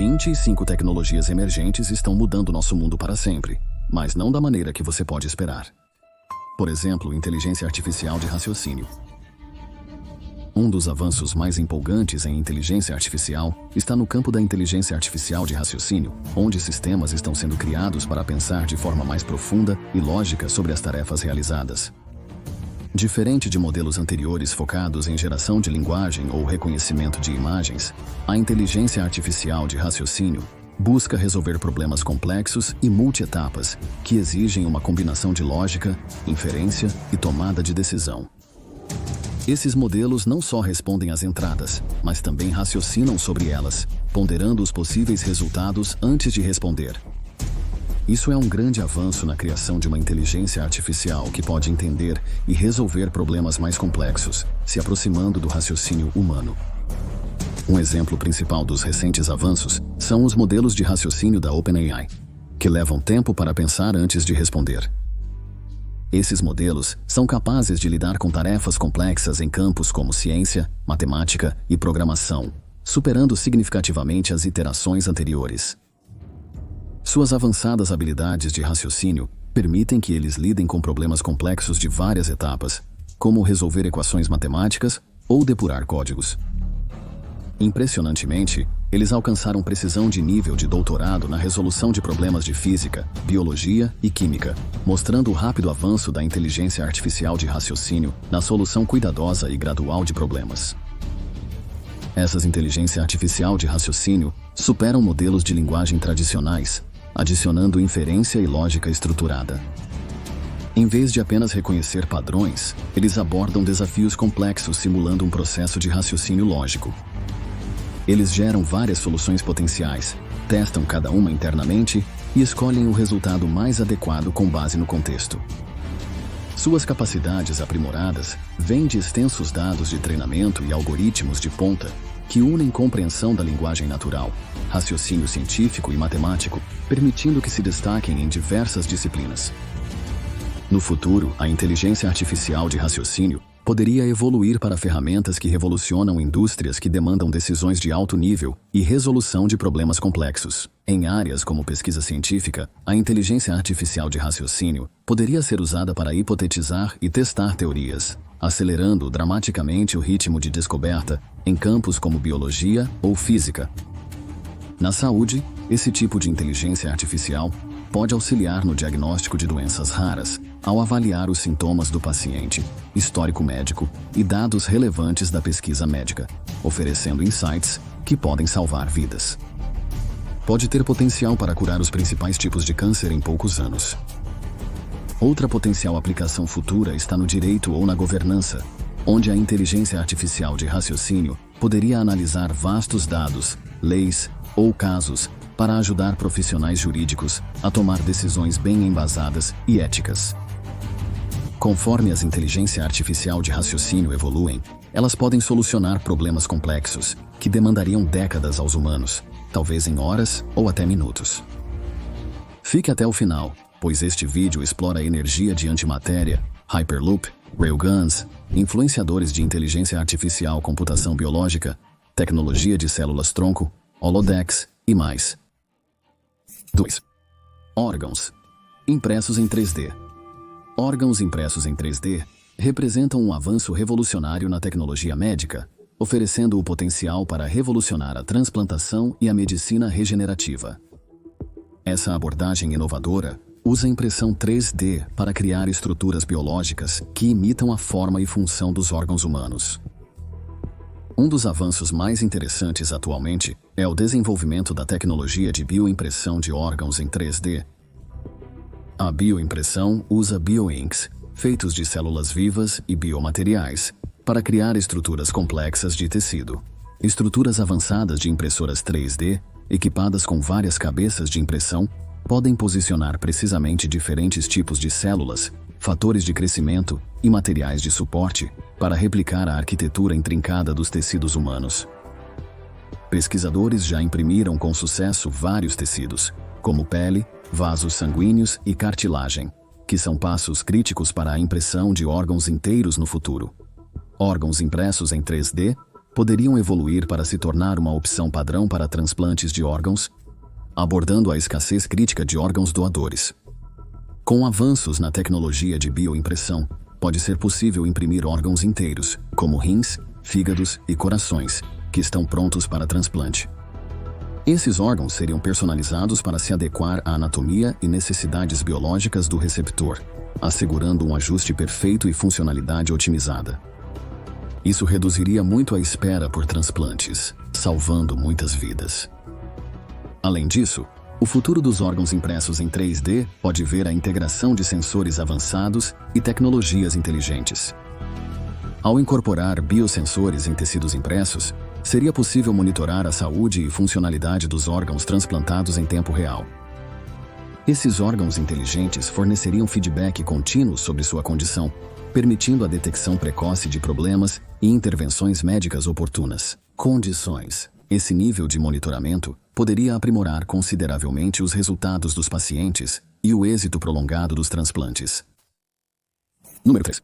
25 tecnologias emergentes estão mudando nosso mundo para sempre, mas não da maneira que você pode esperar. Por exemplo, inteligência artificial de raciocínio. Um dos avanços mais empolgantes em inteligência artificial está no campo da inteligência artificial de raciocínio, onde sistemas estão sendo criados para pensar de forma mais profunda e lógica sobre as tarefas realizadas. Diferente de modelos anteriores focados em geração de linguagem ou reconhecimento de imagens, a inteligência artificial de raciocínio busca resolver problemas complexos e multi-etapas que exigem uma combinação de lógica, inferência e tomada de decisão. Esses modelos não só respondem às entradas, mas também raciocinam sobre elas, ponderando os possíveis resultados antes de responder. Isso é um grande avanço na criação de uma inteligência artificial que pode entender e resolver problemas mais complexos, se aproximando do raciocínio humano. Um exemplo principal dos recentes avanços são os modelos de raciocínio da OpenAI, que levam tempo para pensar antes de responder. Esses modelos são capazes de lidar com tarefas complexas em campos como ciência, matemática e programação, superando significativamente as iterações anteriores. Suas avançadas habilidades de raciocínio permitem que eles lidem com problemas complexos de várias etapas, como resolver equações matemáticas ou depurar códigos. Impressionantemente, eles alcançaram precisão de nível de doutorado na resolução de problemas de física, biologia e química, mostrando o rápido avanço da inteligência artificial de raciocínio na solução cuidadosa e gradual de problemas. Essas inteligência artificial de raciocínio superam modelos de linguagem tradicionais, adicionando inferência e lógica estruturada. Em vez de apenas reconhecer padrões, eles abordam desafios complexos simulando um processo de raciocínio lógico. Eles geram várias soluções potenciais, testam cada uma internamente e escolhem o resultado mais adequado com base no contexto. Suas capacidades aprimoradas vêm de extensos dados de treinamento e algoritmos de ponta que unem compreensão da linguagem natural, raciocínio científico e matemático, permitindo que se destaquem em diversas disciplinas. No futuro, a inteligência artificial de raciocínio poderia evoluir para ferramentas que revolucionam indústrias que demandam decisões de alto nível e resolução de problemas complexos. Em áreas como pesquisa científica, a inteligência artificial de raciocínio poderia ser usada para hipotetizar e testar teorias, acelerando dramaticamente o ritmo de descoberta em campos como biologia ou física. Na saúde, esse tipo de inteligência artificial pode auxiliar no diagnóstico de doenças raras, ao avaliar os sintomas do paciente, histórico médico e dados relevantes da pesquisa médica, oferecendo insights que podem salvar vidas. Pode ter potencial para curar os principais tipos de câncer em poucos anos. Outra potencial aplicação futura está no direito ou na governança, onde a inteligência artificial de raciocínio poderia analisar vastos dados, leis ou casos para ajudar profissionais jurídicos a tomar decisões bem embasadas e éticas. Conforme as inteligências artificial de raciocínio evoluem, elas podem solucionar problemas complexos que demandariam décadas aos humanos, talvez em horas ou até minutos. Fique até o final, pois este vídeo explora a energia de antimatéria, Hyperloop, Railguns, influenciadores de inteligência artificial, computação biológica, tecnologia de células-tronco, holodecks e mais. 2. Órgãos impressos em 3D. Órgãos impressos em 3D representam um avanço revolucionário na tecnologia médica, oferecendo o potencial para revolucionar a transplantação e a medicina regenerativa. Essa abordagem inovadora usa impressão 3D para criar estruturas biológicas que imitam a forma e função dos órgãos humanos. Um dos avanços mais interessantes atualmente é o desenvolvimento da tecnologia de bioimpressão de órgãos em 3D. A bioimpressão usa bioinks, feitos de células vivas e biomateriais, para criar estruturas complexas de tecido. Estruturas avançadas de impressoras 3D, equipadas com várias cabeças de impressão, podem posicionar precisamente diferentes tipos de células, fatores de crescimento e materiais de suporte para replicar a arquitetura intrincada dos tecidos humanos. Pesquisadores já imprimiram com sucesso vários tecidos, como pele, vasos sanguíneos e cartilagem, que são passos críticos para a impressão de órgãos inteiros no futuro. Órgãos impressos em 3D poderiam evoluir para se tornar uma opção padrão para transplantes de órgãos, abordando a escassez crítica de órgãos doadores. Com avanços na tecnologia de bioimpressão, pode ser possível imprimir órgãos inteiros, como rins, fígados e corações, que estão prontos para transplante. Esses órgãos seriam personalizados para se adequar à anatomia e necessidades biológicas do receptor, assegurando um ajuste perfeito e funcionalidade otimizada. Isso reduziria muito a espera por transplantes, salvando muitas vidas. Além disso, o futuro dos órgãos impressos em 3D pode ver a integração de sensores avançados e tecnologias inteligentes. Ao incorporar biosensores em tecidos impressos, seria possível monitorar a saúde e funcionalidade dos órgãos transplantados em tempo real. Esses órgãos inteligentes forneceriam feedback contínuo sobre sua condição, permitindo a detecção precoce de problemas e intervenções médicas oportunas. Condições. Esse nível de monitoramento poderia aprimorar consideravelmente os resultados dos pacientes e o êxito prolongado dos transplantes. Número 3.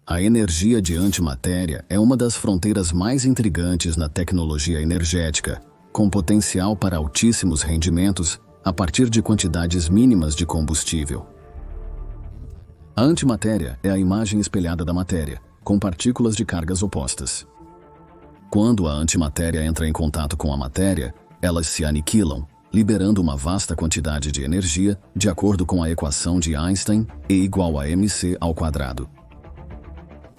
A energia de antimatéria é uma das fronteiras mais intrigantes na tecnologia energética, com potencial para altíssimos rendimentos a partir de quantidades mínimas de combustível. A antimatéria é a imagem espelhada da matéria, com partículas de cargas opostas. Quando a antimatéria entra em contato com a matéria, elas se aniquilam, liberando uma vasta quantidade de energia, de acordo com a equação de Einstein, E igual a mc².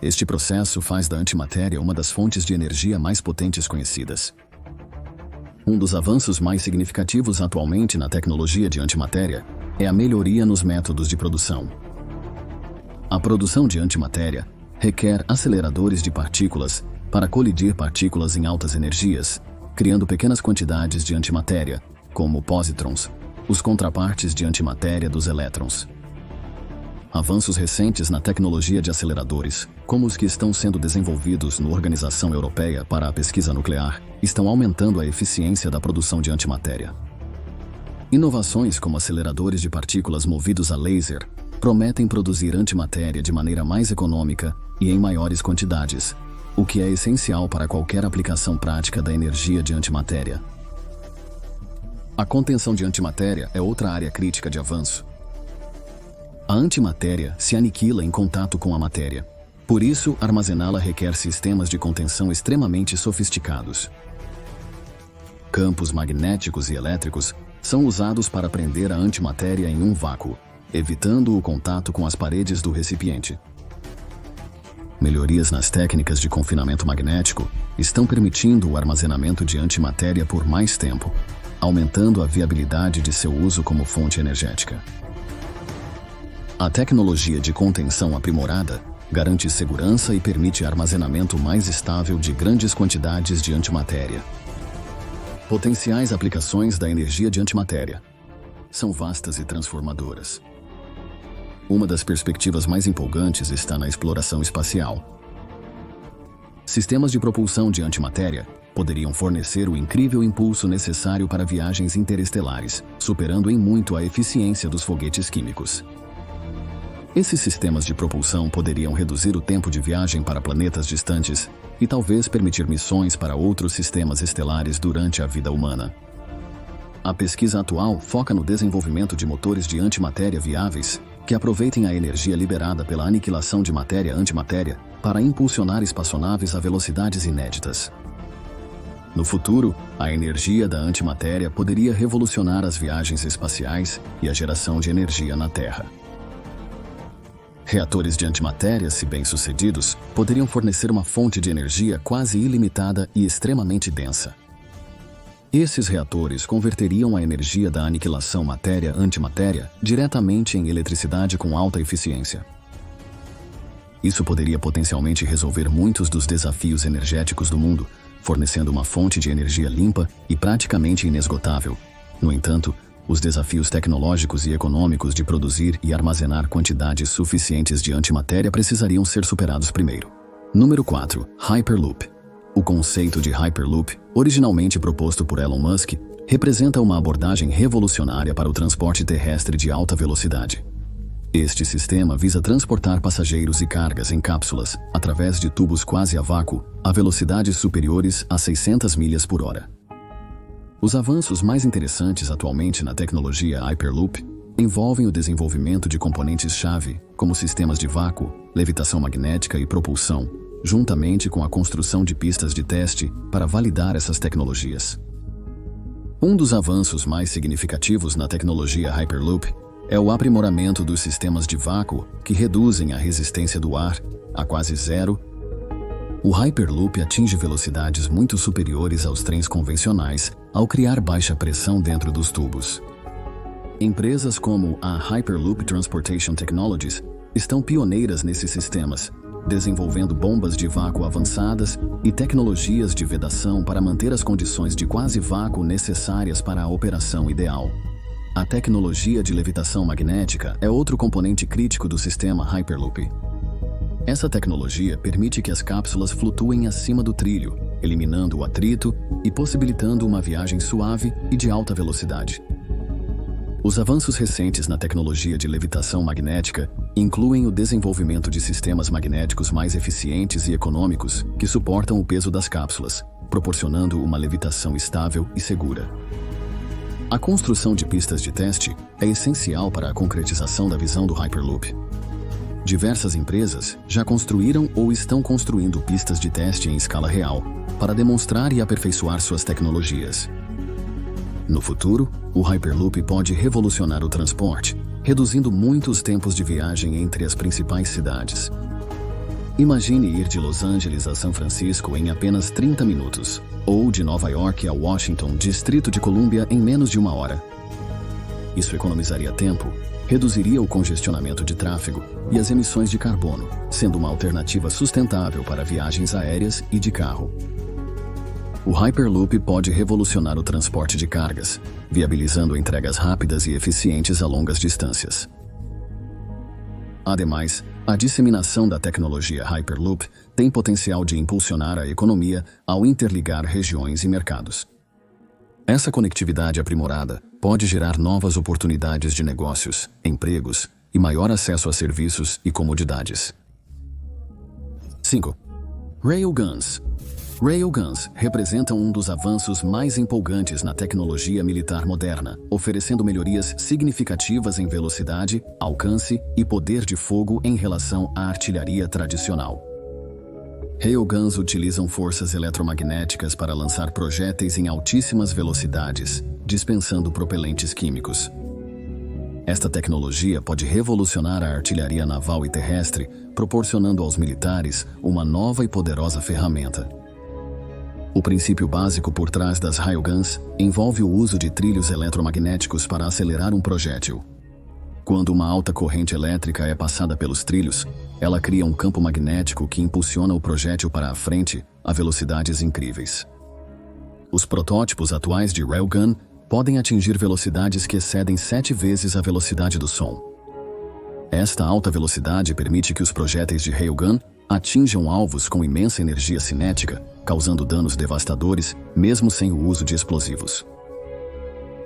Este processo faz da antimatéria uma das fontes de energia mais potentes conhecidas. Um dos avanços mais significativos atualmente na tecnologia de antimatéria é a melhoria nos métodos de produção. A produção de antimatéria requer aceleradores de partículas para colidir partículas em altas energias, criando pequenas quantidades de antimatéria, como pósitrons, os contrapartes de antimatéria dos elétrons. Avanços recentes na tecnologia de aceleradores, como os que estão sendo desenvolvidos na Organização Europeia para a Pesquisa Nuclear, estão aumentando a eficiência da produção de antimatéria. Inovações como aceleradores de partículas movidos a laser prometem produzir antimatéria de maneira mais econômica e em maiores quantidades, o que é essencial para qualquer aplicação prática da energia de antimatéria. A contenção de antimatéria é outra área crítica de avanço. A antimatéria se aniquila em contato com a matéria. Por isso, armazená-la requer sistemas de contenção extremamente sofisticados. Campos magnéticos e elétricos são usados para prender a antimatéria em um vácuo, evitando o contato com as paredes do recipiente. Melhorias nas técnicas de confinamento magnético estão permitindo o armazenamento de antimatéria por mais tempo, aumentando a viabilidade de seu uso como fonte energética. A tecnologia de contenção aprimorada garante segurança e permite armazenamento mais estável de grandes quantidades de antimatéria. Potenciais aplicações da energia de antimatéria são vastas e transformadoras. Uma das perspectivas mais empolgantes está na exploração espacial. Sistemas de propulsão de antimatéria poderiam fornecer o incrível impulso necessário para viagens interestelares, superando em muito a eficiência dos foguetes químicos. Esses sistemas de propulsão poderiam reduzir o tempo de viagem para planetas distantes e talvez permitir missões para outros sistemas estelares durante a vida humana. A pesquisa atual foca no desenvolvimento de motores de antimatéria viáveis que aproveitem a energia liberada pela aniquilação de matéria-antimatéria para impulsionar espaçonaves a velocidades inéditas. No futuro, a energia da antimatéria poderia revolucionar as viagens espaciais e a geração de energia na Terra. Reatores de antimatéria, se bem-sucedidos, poderiam fornecer uma fonte de energia quase ilimitada e extremamente densa. Esses reatores converteriam a energia da aniquilação matéria-antimatéria diretamente em eletricidade com alta eficiência. Isso poderia potencialmente resolver muitos dos desafios energéticos do mundo, fornecendo uma fonte de energia limpa e praticamente inesgotável. No entanto, os desafios tecnológicos e econômicos de produzir e armazenar quantidades suficientes de antimatéria precisariam ser superados primeiro. Número 4. Hyperloop. O conceito de Hyperloop, originalmente proposto por Elon Musk, representa uma abordagem revolucionária para o transporte terrestre de alta velocidade. Este sistema visa transportar passageiros e cargas em cápsulas, através de tubos quase a vácuo, a velocidades superiores a 600 milhas por hora. Os avanços mais interessantes atualmente na tecnologia Hyperloop envolvem o desenvolvimento de componentes-chave, como sistemas de vácuo, levitação magnética e propulsão, juntamente com a construção de pistas de teste para validar essas tecnologias. Um dos avanços mais significativos na tecnologia Hyperloop é o aprimoramento dos sistemas de vácuo que reduzem a resistência do ar a quase zero. O Hyperloop atinge velocidades muito superiores aos trens convencionais ao criar baixa pressão dentro dos tubos. Empresas como a Hyperloop Transportation Technologies estão pioneiras nesses sistemas, desenvolvendo bombas de vácuo avançadas e tecnologias de vedação para manter as condições de quase vácuo necessárias para a operação ideal. A tecnologia de levitação magnética é outro componente crítico do sistema Hyperloop. Essa tecnologia permite que as cápsulas flutuem acima do trilho, eliminando o atrito e possibilitando uma viagem suave e de alta velocidade. Os avanços recentes na tecnologia de levitação magnética incluem o desenvolvimento de sistemas magnéticos mais eficientes e econômicos que suportam o peso das cápsulas, proporcionando uma levitação estável e segura. A construção de pistas de teste é essencial para a concretização da visão do Hyperloop. Diversas empresas já construíram ou estão construindo pistas de teste em escala real para demonstrar e aperfeiçoar suas tecnologias. No futuro, o Hyperloop pode revolucionar o transporte, reduzindo muito os tempos de viagem entre as principais cidades. Imagine ir de Los Angeles a São Francisco em apenas 30 minutos, ou de Nova York a Washington, Distrito de Colômbia, em menos de 1 hora. Isso economizaria tempo, reduziria o congestionamento de tráfego e as emissões de carbono, sendo uma alternativa sustentável para viagens aéreas e de carro. O Hyperloop pode revolucionar o transporte de cargas, viabilizando entregas rápidas e eficientes a longas distâncias. Ademais, a disseminação da tecnologia Hyperloop tem potencial de impulsionar a economia ao interligar regiões e mercados. Essa conectividade aprimorada pode gerar novas oportunidades de negócios, empregos e maior acesso a serviços e comodidades. 5. Railguns. Railguns representam um dos avanços mais empolgantes na tecnologia militar moderna, oferecendo melhorias significativas em velocidade, alcance e poder de fogo em relação à artilharia tradicional. Railguns utilizam forças eletromagnéticas para lançar projéteis em altíssimas velocidades, dispensando propelentes químicos. Esta tecnologia pode revolucionar a artilharia naval e terrestre, proporcionando aos militares uma nova e poderosa ferramenta. O princípio básico por trás das railguns envolve o uso de trilhos eletromagnéticos para acelerar um projétil. Quando uma alta corrente elétrica é passada pelos trilhos, ela cria um campo magnético que impulsiona o projétil para a frente a velocidades incríveis. Os protótipos atuais de railgun podem atingir velocidades que excedem 7 vezes a velocidade do som. Esta alta velocidade permite que os projéteis de railgun atinjam alvos com imensa energia cinética, causando danos devastadores, mesmo sem o uso de explosivos.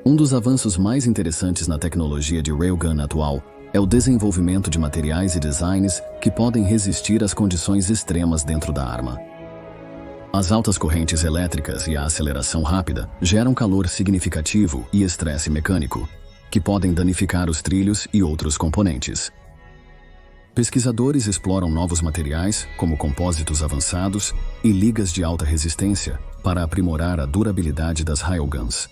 Um dos avanços mais interessantes na tecnologia de railgun atual é o desenvolvimento de materiais e designs que podem resistir às condições extremas dentro da arma. As altas correntes elétricas e a aceleração rápida geram calor significativo e estresse mecânico, que podem danificar os trilhos e outros componentes. Pesquisadores exploram novos materiais, como compósitos avançados e ligas de alta resistência, para aprimorar a durabilidade das railguns.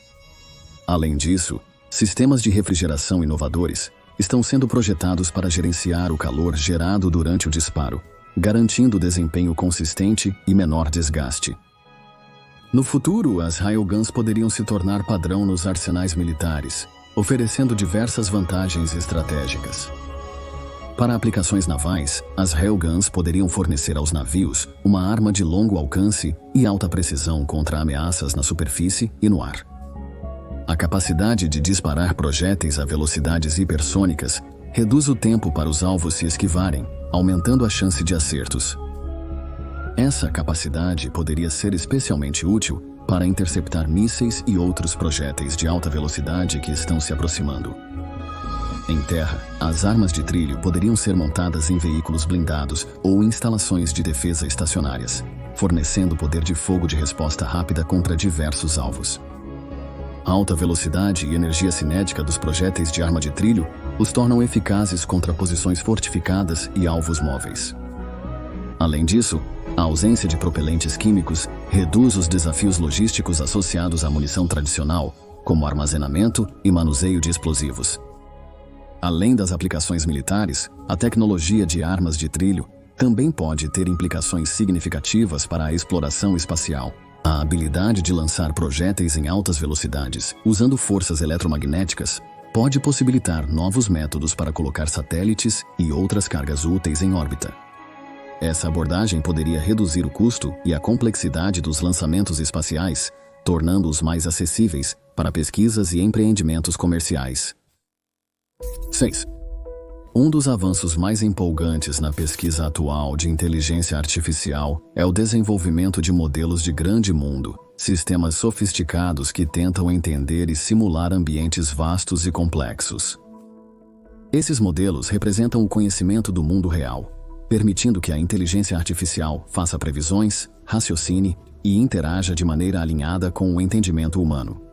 Além disso, sistemas de refrigeração inovadores estão sendo projetados para gerenciar o calor gerado durante o disparo, garantindo desempenho consistente e menor desgaste. No futuro, as railguns poderiam se tornar padrão nos arsenais militares, oferecendo diversas vantagens estratégicas. Para aplicações navais, as railguns poderiam fornecer aos navios uma arma de longo alcance e alta precisão contra ameaças na superfície e no ar. A capacidade de disparar projéteis a velocidades hipersônicas reduz o tempo para os alvos se esquivarem, aumentando a chance de acertos. Essa capacidade poderia ser especialmente útil para interceptar mísseis e outros projéteis de alta velocidade que estão se aproximando. Em terra, as armas de trilho poderiam ser montadas em veículos blindados ou instalações de defesa estacionárias, fornecendo poder de fogo de resposta rápida contra diversos alvos. A alta velocidade e energia cinética dos projéteis de arma de trilho os tornam eficazes contra posições fortificadas e alvos móveis. Além disso, a ausência de propelentes químicos reduz os desafios logísticos associados à munição tradicional, como armazenamento e manuseio de explosivos. Além das aplicações militares, a tecnologia de armas de trilho também pode ter implicações significativas para a exploração espacial. A habilidade de lançar projéteis em altas velocidades, usando forças eletromagnéticas, pode possibilitar novos métodos para colocar satélites e outras cargas úteis em órbita. Essa abordagem poderia reduzir o custo e a complexidade dos lançamentos espaciais, tornando-os mais acessíveis para pesquisas e empreendimentos comerciais. 6. Um dos avanços mais empolgantes na pesquisa atual de inteligência artificial é o desenvolvimento de modelos de grande mundo, sistemas sofisticados que tentam entender e simular ambientes vastos e complexos. Esses modelos representam o conhecimento do mundo real, permitindo que a inteligência artificial faça previsões, raciocine e interaja de maneira alinhada com o entendimento humano.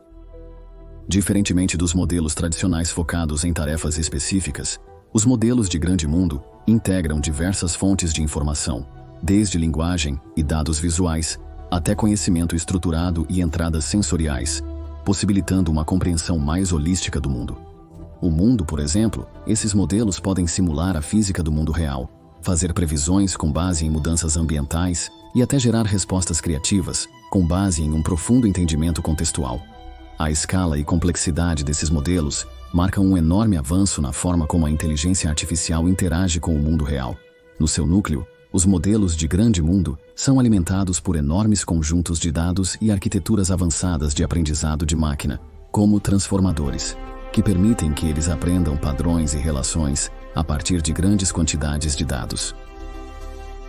Diferentemente dos modelos tradicionais focados em tarefas específicas, os modelos de grande mundo integram diversas fontes de informação, desde linguagem e dados visuais, até conhecimento estruturado e entradas sensoriais, possibilitando uma compreensão mais holística do mundo. O mundo, por exemplo, esses modelos podem simular a física do mundo real, fazer previsões com base em mudanças ambientais e até gerar respostas criativas com base em um profundo entendimento contextual. A escala e complexidade desses modelos marcam um enorme avanço na forma como a inteligência artificial interage com o mundo real. No seu núcleo, os modelos de grande mundo são alimentados por enormes conjuntos de dados e arquiteturas avançadas de aprendizado de máquina, como transformadores, que permitem que eles aprendam padrões e relações a partir de grandes quantidades de dados.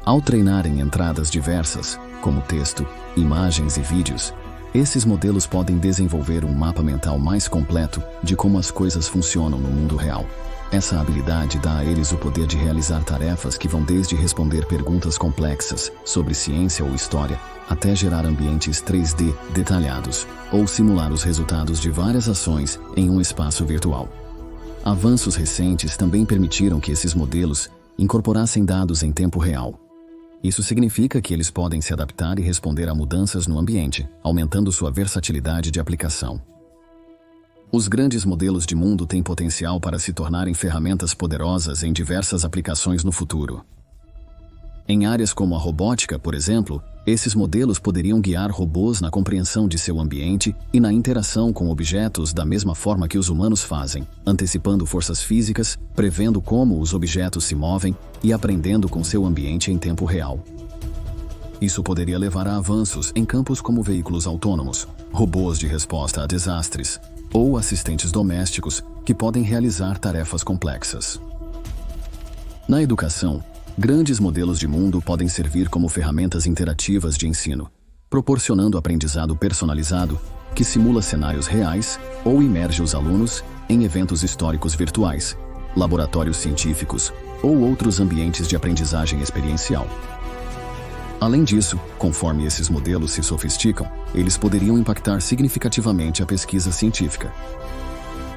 Ao treinarem entradas diversas, como texto, imagens e vídeos, esses modelos podem desenvolver um mapa mental mais completo de como as coisas funcionam no mundo real. Essa habilidade dá a eles o poder de realizar tarefas que vão desde responder perguntas complexas sobre ciência ou história, até gerar ambientes 3D detalhados, ou simular os resultados de várias ações em um espaço virtual. Avanços recentes também permitiram que esses modelos incorporassem dados em tempo real. Isso significa que eles podem se adaptar e responder a mudanças no ambiente, aumentando sua versatilidade de aplicação. Os grandes modelos de mundo têm potencial para se tornarem ferramentas poderosas em diversas aplicações no futuro. Em áreas como a robótica, por exemplo, esses modelos poderiam guiar robôs na compreensão de seu ambiente e na interação com objetos da mesma forma que os humanos fazem, antecipando forças físicas, prevendo como os objetos se movem e aprendendo com seu ambiente em tempo real. Isso poderia levar a avanços em campos como veículos autônomos, robôs de resposta a desastres, ou assistentes domésticos que podem realizar tarefas complexas. Na educação, grandes modelos de mundo podem servir como ferramentas interativas de ensino, proporcionando aprendizado personalizado que simula cenários reais ou imerge os alunos em eventos históricos virtuais, laboratórios científicos ou outros ambientes de aprendizagem experiencial. Além disso, conforme esses modelos se sofisticam, eles poderiam impactar significativamente a pesquisa científica.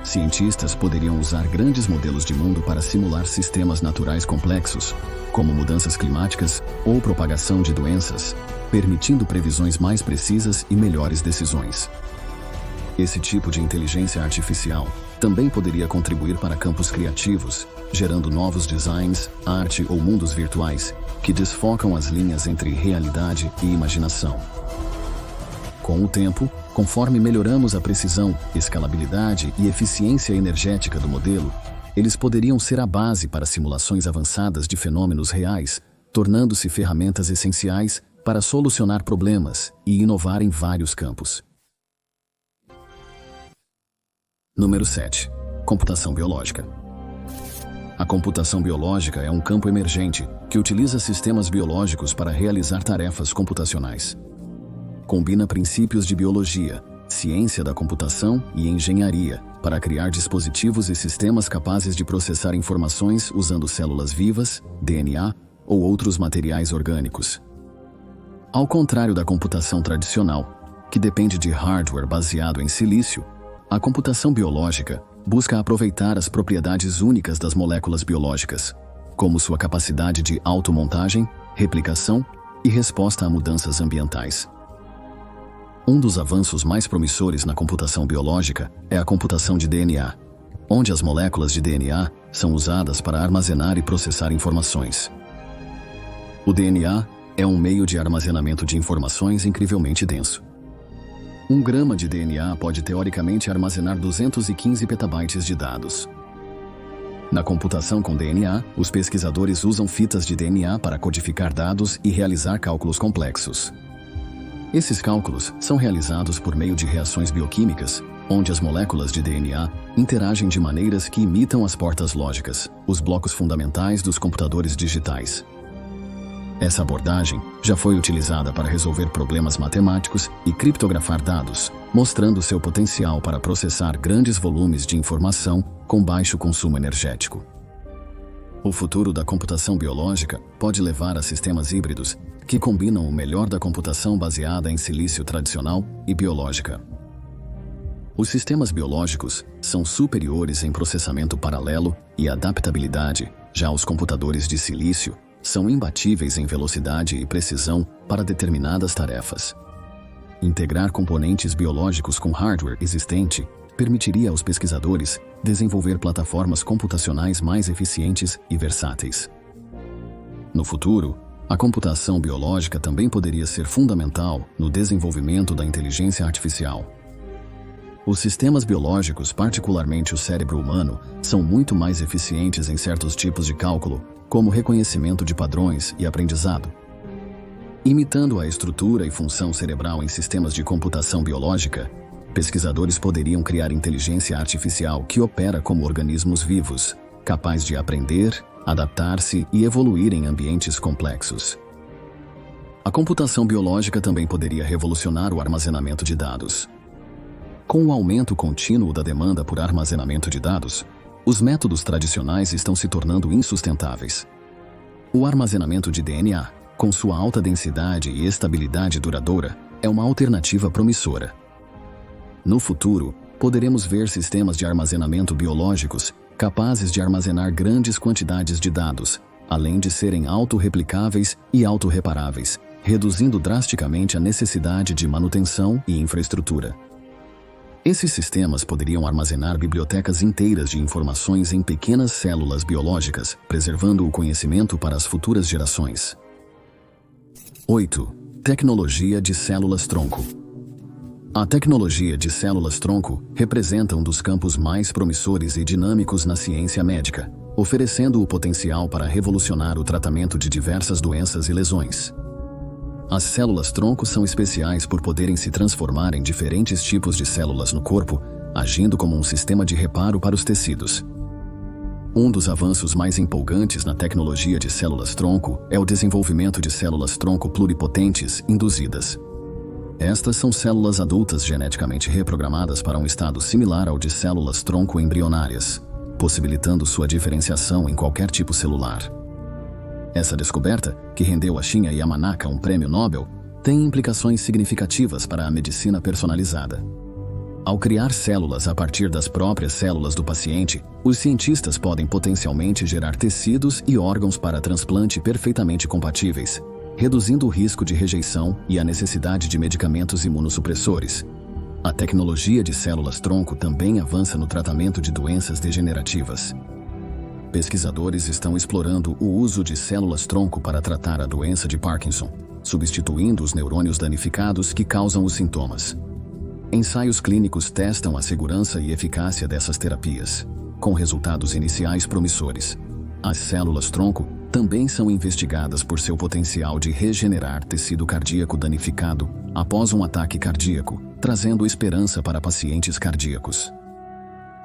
Cientistas poderiam usar grandes modelos de mundo para simular sistemas naturais complexos, como mudanças climáticas ou propagação de doenças, permitindo previsões mais precisas e melhores decisões. Esse tipo de inteligência artificial também poderia contribuir para campos criativos, gerando novos designs, arte ou mundos virtuais que desfocam as linhas entre realidade e imaginação. Com o tempo, conforme melhoramos a precisão, escalabilidade e eficiência energética do modelo, eles poderiam ser a base para simulações avançadas de fenômenos reais, tornando-se ferramentas essenciais para solucionar problemas e inovar em vários campos. Número 7. Computação biológica. A computação biológica é um campo emergente que utiliza sistemas biológicos para realizar tarefas computacionais. Combina princípios de biologia, ciência da computação e engenharia, para criar dispositivos e sistemas capazes de processar informações usando células vivas, DNA ou outros materiais orgânicos. Ao contrário da computação tradicional, que depende de hardware baseado em silício, a computação biológica busca aproveitar as propriedades únicas das moléculas biológicas, como sua capacidade de automontagem, replicação e resposta a mudanças ambientais. Um dos avanços mais promissores na computação biológica é a computação de DNA, onde as moléculas de DNA são usadas para armazenar e processar informações. O DNA é um meio de armazenamento de informações incrivelmente denso. 1 grama de DNA pode teoricamente armazenar 215 petabytes de dados. Na computação com DNA, os pesquisadores usam fitas de DNA para codificar dados e realizar cálculos complexos. Esses cálculos são realizados por meio de reações bioquímicas, onde as moléculas de DNA interagem de maneiras que imitam as portas lógicas, os blocos fundamentais dos computadores digitais. Essa abordagem já foi utilizada para resolver problemas matemáticos e criptografar dados, mostrando seu potencial para processar grandes volumes de informação com baixo consumo energético. O futuro da computação biológica pode levar a sistemas híbridos que combinam o melhor da computação baseada em silício tradicional e biológica. Os sistemas biológicos são superiores em processamento paralelo e adaptabilidade, já os computadores de silício são imbatíveis em velocidade e precisão para determinadas tarefas. Integrar componentes biológicos com hardware existente permitiria aos pesquisadores desenvolver plataformas computacionais mais eficientes e versáteis. No futuro, a computação biológica também poderia ser fundamental no desenvolvimento da inteligência artificial. Os sistemas biológicos, particularmente o cérebro humano, são muito mais eficientes em certos tipos de cálculo, como reconhecimento de padrões e aprendizado. Imitando a estrutura e função cerebral em sistemas de computação biológica, pesquisadores poderiam criar inteligência artificial que opera como organismos vivos, capaz de aprender, adaptar-se e evoluir em ambientes complexos. A computação biológica também poderia revolucionar o armazenamento de dados. Com o aumento contínuo da demanda por armazenamento de dados, os métodos tradicionais estão se tornando insustentáveis. O armazenamento de DNA, com sua alta densidade e estabilidade duradoura, é uma alternativa promissora. No futuro, poderemos ver sistemas de armazenamento biológicos capazes de armazenar grandes quantidades de dados, além de serem autorreplicáveis e autorreparáveis, reduzindo drasticamente a necessidade de manutenção e infraestrutura. Esses sistemas poderiam armazenar bibliotecas inteiras de informações em pequenas células biológicas, preservando o conhecimento para as futuras gerações. 8. Tecnologia de células-tronco. A tecnologia de células-tronco representa um dos campos mais promissores e dinâmicos na ciência médica, oferecendo o potencial para revolucionar o tratamento de diversas doenças e lesões. As células-tronco são especiais por poderem se transformar em diferentes tipos de células no corpo, agindo como um sistema de reparo para os tecidos. Um dos avanços mais empolgantes na tecnologia de células-tronco é o desenvolvimento de células-tronco pluripotentes induzidas. Estas são células adultas geneticamente reprogramadas para um estado similar ao de células-tronco embrionárias, possibilitando sua diferenciação em qualquer tipo celular. Essa descoberta, que rendeu a Shinya Yamanaka um prêmio Nobel, tem implicações significativas para a medicina personalizada. Ao criar células a partir das próprias células do paciente, os cientistas podem potencialmente gerar tecidos e órgãos para transplante perfeitamente compatíveis, reduzindo o risco de rejeição e a necessidade de medicamentos imunossupressores. A tecnologia de células-tronco também avança no tratamento de doenças degenerativas. Pesquisadores estão explorando o uso de células-tronco para tratar a doença de Parkinson, substituindo os neurônios danificados que causam os sintomas. Ensaios clínicos testam a segurança e eficácia dessas terapias, com resultados iniciais promissores. As células-tronco também são investigadas por seu potencial de regenerar tecido cardíaco danificado após um ataque cardíaco, trazendo esperança para pacientes cardíacos.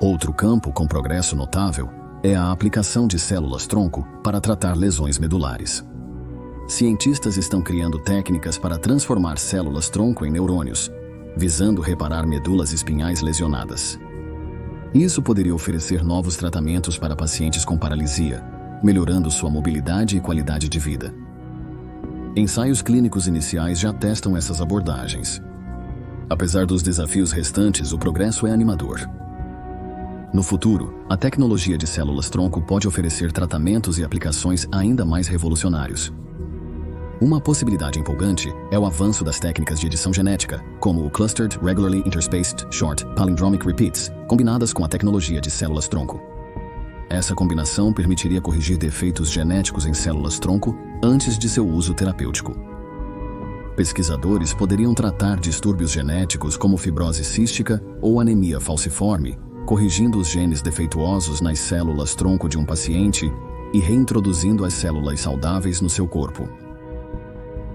Outro campo com progresso notável é a aplicação de células-tronco para tratar lesões medulares. Cientistas estão criando técnicas para transformar células-tronco em neurônios, visando reparar medulas espinhais lesionadas. Isso poderia oferecer novos tratamentos para pacientes com paralisia, melhorando sua mobilidade e qualidade de vida. Ensaios clínicos iniciais já testam essas abordagens. Apesar dos desafios restantes, o progresso é animador. No futuro, a tecnologia de células-tronco pode oferecer tratamentos e aplicações ainda mais revolucionários. Uma possibilidade empolgante é o avanço das técnicas de edição genética, como o Clustered Regularly Interspaced Short Palindromic Repeats, combinadas com a tecnologia de células-tronco. Essa combinação permitiria corrigir defeitos genéticos em células-tronco antes de seu uso terapêutico. Pesquisadores poderiam tratar distúrbios genéticos como fibrose cística ou anemia falciforme, corrigindo os genes defeituosos nas células-tronco de um paciente e reintroduzindo as células saudáveis no seu corpo.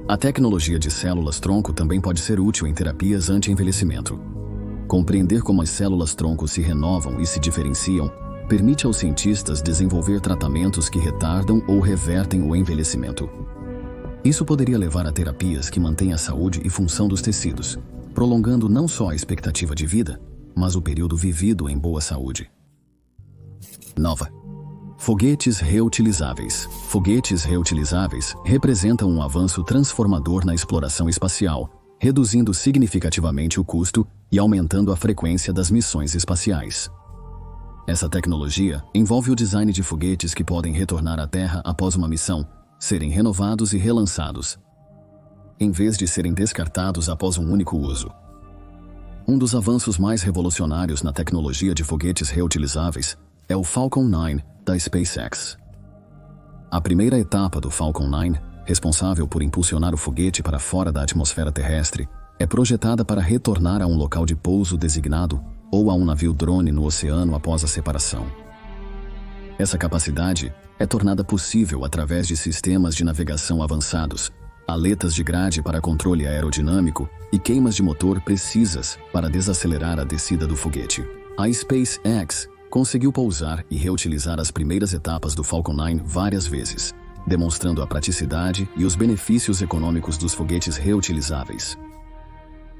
A tecnologia de células-tronco também pode ser útil em terapias anti-envelhecimento. Compreender como as células-tronco se renovam e se diferenciam permite aos cientistas desenvolver tratamentos que retardam ou revertem o envelhecimento. Isso poderia levar a terapias que mantêm a saúde e função dos tecidos, prolongando não só a expectativa de vida, mas o período vivido em boa saúde. Nova. Foguetes reutilizáveis. Foguetes reutilizáveis representam um avanço transformador na exploração espacial, reduzindo significativamente o custo e aumentando a frequência das missões espaciais. Essa tecnologia envolve o design de foguetes que podem retornar à Terra após uma missão, serem renovados e relançados, em vez de serem descartados após um único uso. Um dos avanços mais revolucionários na tecnologia de foguetes reutilizáveis é o Falcon 9 da SpaceX. A primeira etapa do Falcon 9, responsável por impulsionar o foguete para fora da atmosfera terrestre, é projetada para retornar a um local de pouso designado ou a um navio drone no oceano após a separação. Essa capacidade é tornada possível através de sistemas de navegação avançados, aletas de grade para controle aerodinâmico e queimas de motor precisas para desacelerar a descida do foguete. A SpaceX conseguiu pousar e reutilizar as primeiras etapas do Falcon 9 várias vezes, demonstrando a praticidade e os benefícios econômicos dos foguetes reutilizáveis.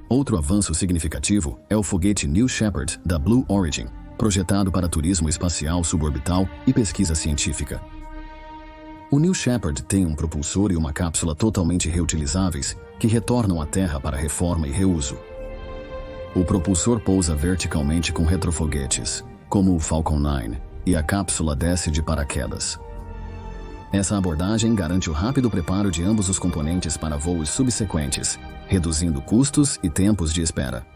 Outro avanço significativo é o foguete New Shepard da Blue Origin, projetado para turismo espacial suborbital e pesquisa científica. O New Shepard tem um propulsor e uma cápsula totalmente reutilizáveis que retornam à Terra para reforma e reuso. O propulsor pousa verticalmente com retrofoguetes, como o Falcon 9, e a cápsula desce de paraquedas. Essa abordagem garante o rápido preparo de ambos os componentes para voos subsequentes, reduzindo custos e tempos de espera.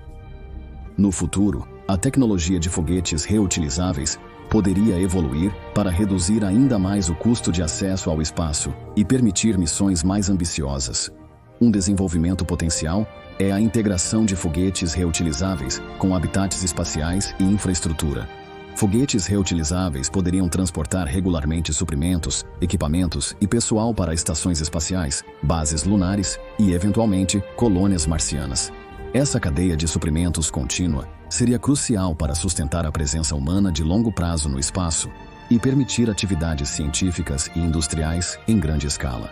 No futuro, a tecnologia de foguetes reutilizáveis poderia evoluir para reduzir ainda mais o custo de acesso ao espaço e permitir missões mais ambiciosas. Um desenvolvimento potencial é a integração de foguetes reutilizáveis com habitats espaciais e infraestrutura. Foguetes reutilizáveis poderiam transportar regularmente suprimentos, equipamentos e pessoal para estações espaciais, bases lunares e, eventualmente, colônias marcianas. Essa cadeia de suprimentos contínua seria crucial para sustentar a presença humana de longo prazo no espaço e permitir atividades científicas e industriais em grande escala.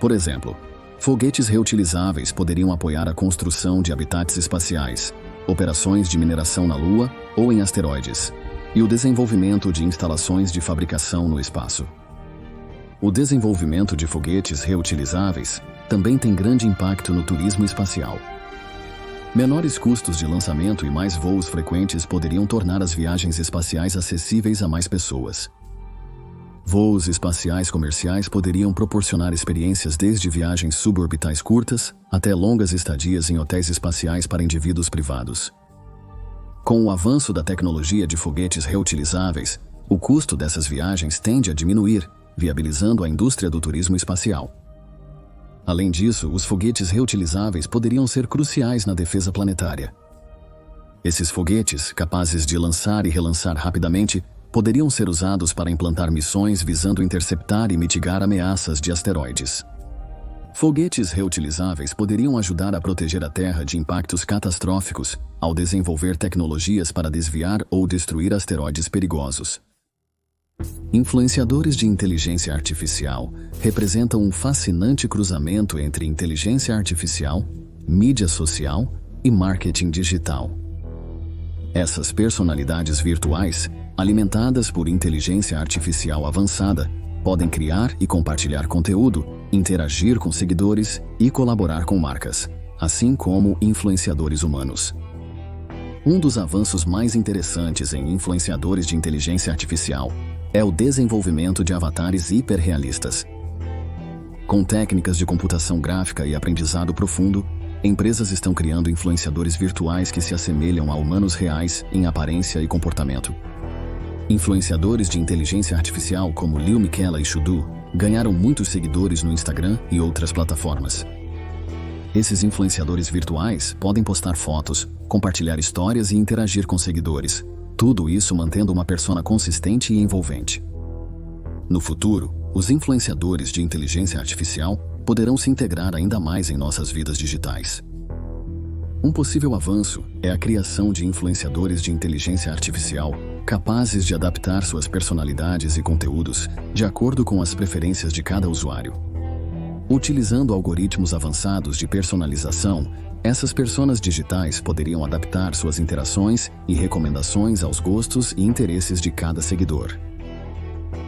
Por exemplo, foguetes reutilizáveis poderiam apoiar a construção de habitats espaciais, operações de mineração na Lua ou em asteroides, e o desenvolvimento de instalações de fabricação no espaço. O desenvolvimento de foguetes reutilizáveis também tem grande impacto no turismo espacial. Menores custos de lançamento e mais voos frequentes poderiam tornar as viagens espaciais acessíveis a mais pessoas. Voos espaciais comerciais poderiam proporcionar experiências desde viagens suborbitais curtas até longas estadias em hotéis espaciais para indivíduos privados. Com o avanço da tecnologia de foguetes reutilizáveis, o custo dessas viagens tende a diminuir, viabilizando a indústria do turismo espacial. Além disso, os foguetes reutilizáveis poderiam ser cruciais na defesa planetária. Esses foguetes, capazes de lançar e relançar rapidamente, poderiam ser usados para implantar missões visando interceptar e mitigar ameaças de asteroides. Foguetes reutilizáveis poderiam ajudar a proteger a Terra de impactos catastróficos ao desenvolver tecnologias para desviar ou destruir asteroides perigosos. Influenciadores de inteligência artificial representam um fascinante cruzamento entre inteligência artificial, mídia social e marketing digital. Essas personalidades virtuais, alimentadas por inteligência artificial avançada, podem criar e compartilhar conteúdo, interagir com seguidores e colaborar com marcas, assim como influenciadores humanos. Um dos avanços mais interessantes em influenciadores de inteligência artificial é o desenvolvimento de avatares hiperrealistas. Com técnicas de computação gráfica e aprendizado profundo, empresas estão criando influenciadores virtuais que se assemelham a humanos reais em aparência e comportamento. Influenciadores de inteligência artificial como Lil Miquela e Shudu ganharam muitos seguidores no Instagram e outras plataformas. Esses influenciadores virtuais podem postar fotos, compartilhar histórias e interagir com seguidores, tudo isso mantendo uma persona consistente e envolvente. No futuro, os influenciadores de inteligência artificial poderão se integrar ainda mais em nossas vidas digitais. Um possível avanço é a criação de influenciadores de inteligência artificial capazes de adaptar suas personalidades e conteúdos de acordo com as preferências de cada usuário. Utilizando algoritmos avançados de personalização, essas personas digitais poderiam adaptar suas interações e recomendações aos gostos e interesses de cada seguidor.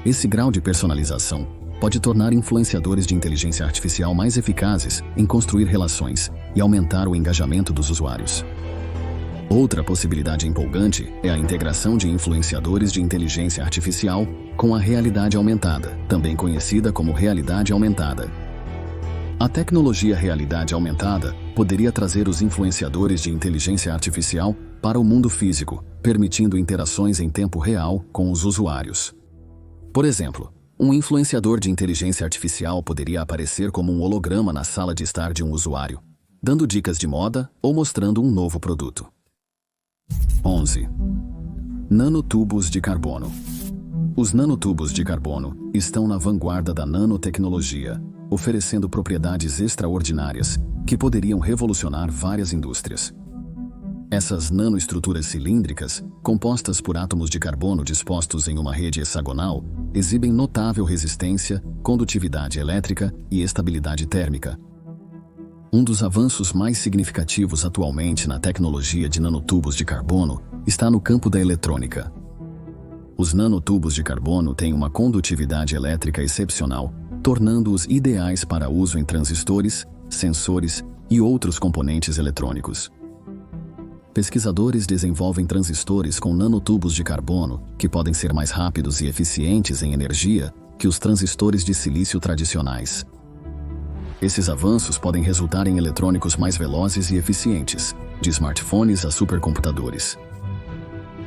Esse grau de personalização pode tornar influenciadores de inteligência artificial mais eficazes em construir relações e aumentar o engajamento dos usuários. Outra possibilidade empolgante é a integração de influenciadores de inteligência artificial com a realidade aumentada, também conhecida como realidade aumentada. A tecnologia realidade aumentada poderia trazer os influenciadores de inteligência artificial para o mundo físico, permitindo interações em tempo real com os usuários. Por exemplo, um influenciador de inteligência artificial poderia aparecer como um holograma na sala de estar de um usuário, dando dicas de moda ou mostrando um novo produto. 11. Nanotubos de carbono. Os nanotubos de carbono estão na vanguarda da nanotecnologia, oferecendo propriedades extraordinárias que poderiam revolucionar várias indústrias. Essas nanoestruturas cilíndricas, compostas por átomos de carbono dispostos em uma rede hexagonal, exibem notável resistência, condutividade elétrica e estabilidade térmica. Um dos avanços mais significativos atualmente na tecnologia de nanotubos de carbono está no campo da eletrônica. Os nanotubos de carbono têm uma condutividade elétrica excepcional, tornando-os ideais para uso em transistores, sensores e outros componentes eletrônicos. Pesquisadores desenvolvem transistores com nanotubos de carbono que podem ser mais rápidos e eficientes em energia que os transistores de silício tradicionais. Esses avanços podem resultar em eletrônicos mais velozes e eficientes, de smartphones a supercomputadores.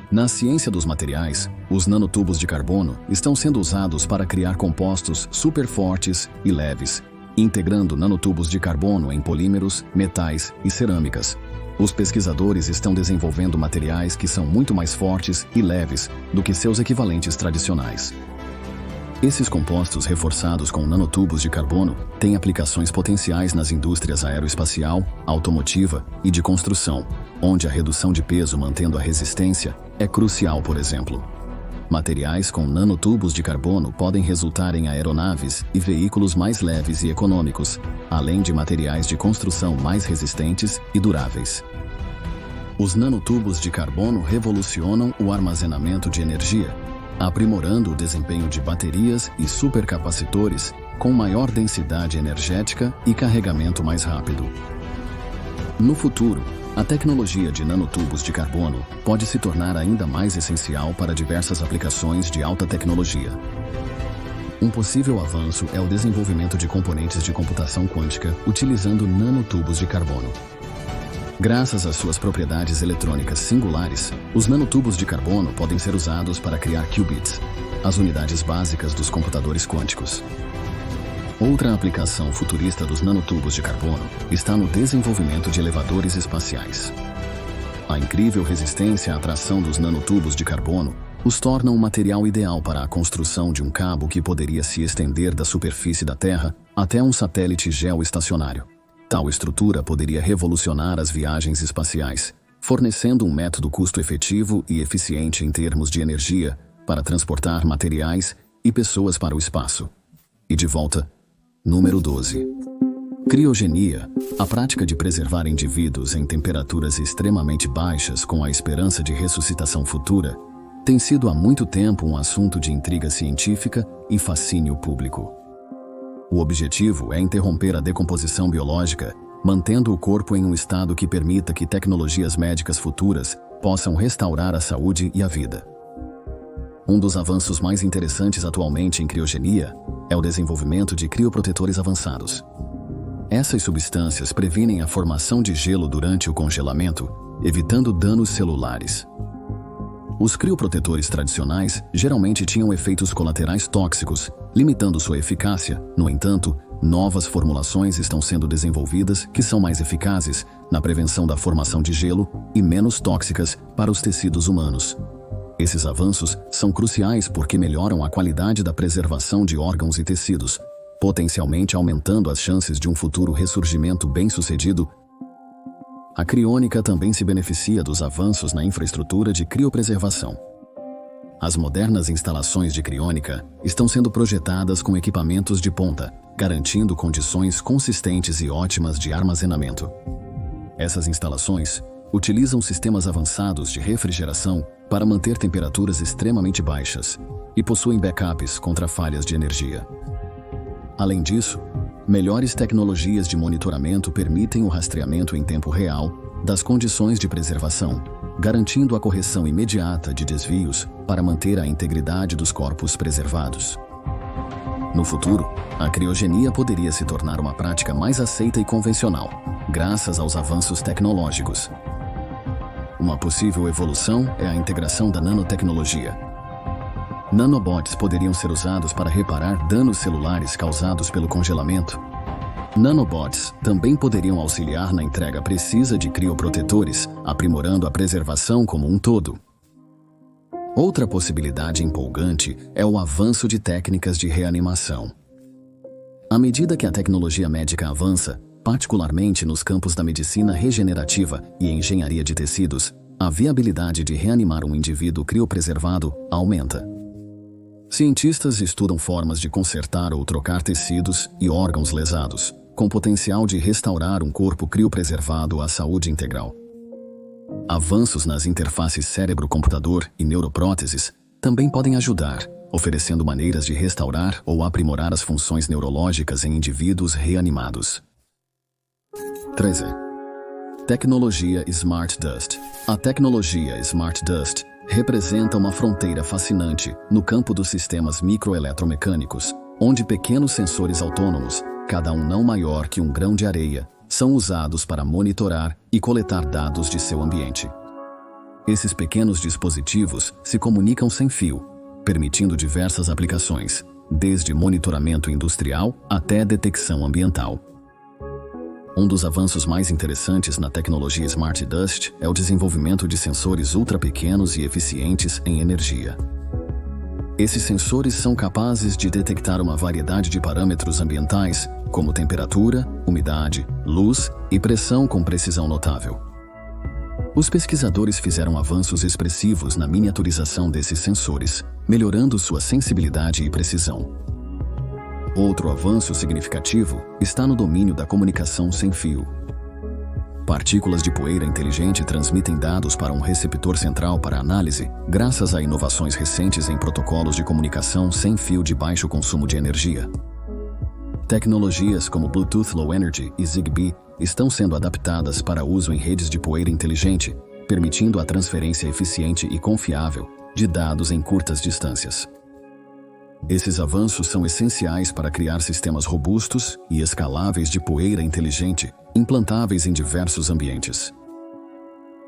Na ciência dos materiais, os nanotubos de carbono estão sendo usados para criar compostos super fortes e leves, integrando nanotubos de carbono em polímeros, metais e cerâmicas. Os pesquisadores estão desenvolvendo materiais que são muito mais fortes e leves do que seus equivalentes tradicionais. Esses compostos reforçados com nanotubos de carbono têm aplicações potenciais nas indústrias aeroespacial, automotiva e de construção, onde a redução de peso mantendo a resistência é crucial, por exemplo. Materiais com nanotubos de carbono podem resultar em aeronaves e veículos mais leves e econômicos, além de materiais de construção mais resistentes e duráveis. Os nanotubos de carbono revolucionam o armazenamento de energia, aprimorando o desempenho de baterias e supercapacitores com maior densidade energética e carregamento mais rápido. No futuro, a tecnologia de nanotubos de carbono pode se tornar ainda mais essencial para diversas aplicações de alta tecnologia. Um possível avanço é o desenvolvimento de componentes de computação quântica utilizando nanotubos de carbono. Graças às suas propriedades eletrônicas singulares, os nanotubos de carbono podem ser usados para criar qubits, as unidades básicas dos computadores quânticos. Outra aplicação futurista dos nanotubos de carbono está no desenvolvimento de elevadores espaciais. A incrível resistência à atração dos nanotubos de carbono os torna um material ideal para a construção de um cabo que poderia se estender da superfície da Terra até um satélite geoestacionário. Tal estrutura poderia revolucionar as viagens espaciais, fornecendo um método custo-efetivo e eficiente em termos de energia para transportar materiais e pessoas para o espaço. E de volta, número 12. Criogenia, a prática de preservar indivíduos em temperaturas extremamente baixas com a esperança de ressuscitação futura, tem sido há muito tempo um assunto de intriga científica e fascínio público. O objetivo é interromper a decomposição biológica, mantendo o corpo em um estado que permita que tecnologias médicas futuras possam restaurar a saúde e a vida. Um dos avanços mais interessantes atualmente em criogenia é o desenvolvimento de crioprotetores avançados. Essas substâncias previnem a formação de gelo durante o congelamento, evitando danos celulares. Os crioprotetores tradicionais geralmente tinham efeitos colaterais tóxicos, limitando sua eficácia. No entanto, novas formulações estão sendo desenvolvidas que são mais eficazes na prevenção da formação de gelo e menos tóxicas para os tecidos humanos. Esses avanços são cruciais porque melhoram a qualidade da preservação de órgãos e tecidos, potencialmente aumentando as chances de um futuro ressurgimento bem-sucedido. A criônica também se beneficia dos avanços na infraestrutura de criopreservação. As modernas instalações de criônica estão sendo projetadas com equipamentos de ponta, garantindo condições consistentes e ótimas de armazenamento. Essas instalações utilizam sistemas avançados de refrigeração para manter temperaturas extremamente baixas e possuem backups contra falhas de energia. Além disso, melhores tecnologias de monitoramento permitem o rastreamento em tempo real das condições de preservação, garantindo a correção imediata de desvios para manter a integridade dos corpos preservados. No futuro, a criogenia poderia se tornar uma prática mais aceita e convencional, graças aos avanços tecnológicos. Uma possível evolução é a integração da nanotecnologia. Nanobots poderiam ser usados para reparar danos celulares causados pelo congelamento. Nanobots também poderiam auxiliar na entrega precisa de crioprotetores, aprimorando a preservação como um todo. Outra possibilidade empolgante é o avanço de técnicas de reanimação. À medida que a tecnologia médica avança, particularmente nos campos da medicina regenerativa e engenharia de tecidos, a viabilidade de reanimar um indivíduo criopreservado aumenta. Cientistas estudam formas de consertar ou trocar tecidos e órgãos lesados, com potencial de restaurar um corpo criopreservado à saúde integral. Avanços nas interfaces cérebro-computador e neuropróteses também podem ajudar, oferecendo maneiras de restaurar ou aprimorar as funções neurológicas em indivíduos reanimados. 13. Tecnologia Smart Dust. A tecnologia Smart Dust representa uma fronteira fascinante no campo dos sistemas microeletromecânicos, onde pequenos sensores autônomos, cada um não maior que um grão de areia, são usados para monitorar e coletar dados de seu ambiente. Esses pequenos dispositivos se comunicam sem fio, permitindo diversas aplicações, desde monitoramento industrial até detecção ambiental. Um dos avanços mais interessantes na tecnologia Smart Dust é o desenvolvimento de sensores ultra-pequenos e eficientes em energia. Esses sensores são capazes de detectar uma variedade de parâmetros ambientais, como temperatura, umidade, luz e pressão com precisão notável. Os pesquisadores fizeram avanços expressivos na miniaturização desses sensores, melhorando sua sensibilidade e precisão. Outro avanço significativo está no domínio da comunicação sem fio. Partículas de poeira inteligente transmitem dados para um receptor central para análise, graças a inovações recentes em protocolos de comunicação sem fio de baixo consumo de energia. Tecnologias como Bluetooth Low Energy e Zigbee estão sendo adaptadas para uso em redes de poeira inteligente, permitindo a transferência eficiente e confiável de dados em curtas distâncias. Esses avanços são essenciais para criar sistemas robustos e escaláveis de poeira inteligente, implantáveis em diversos ambientes.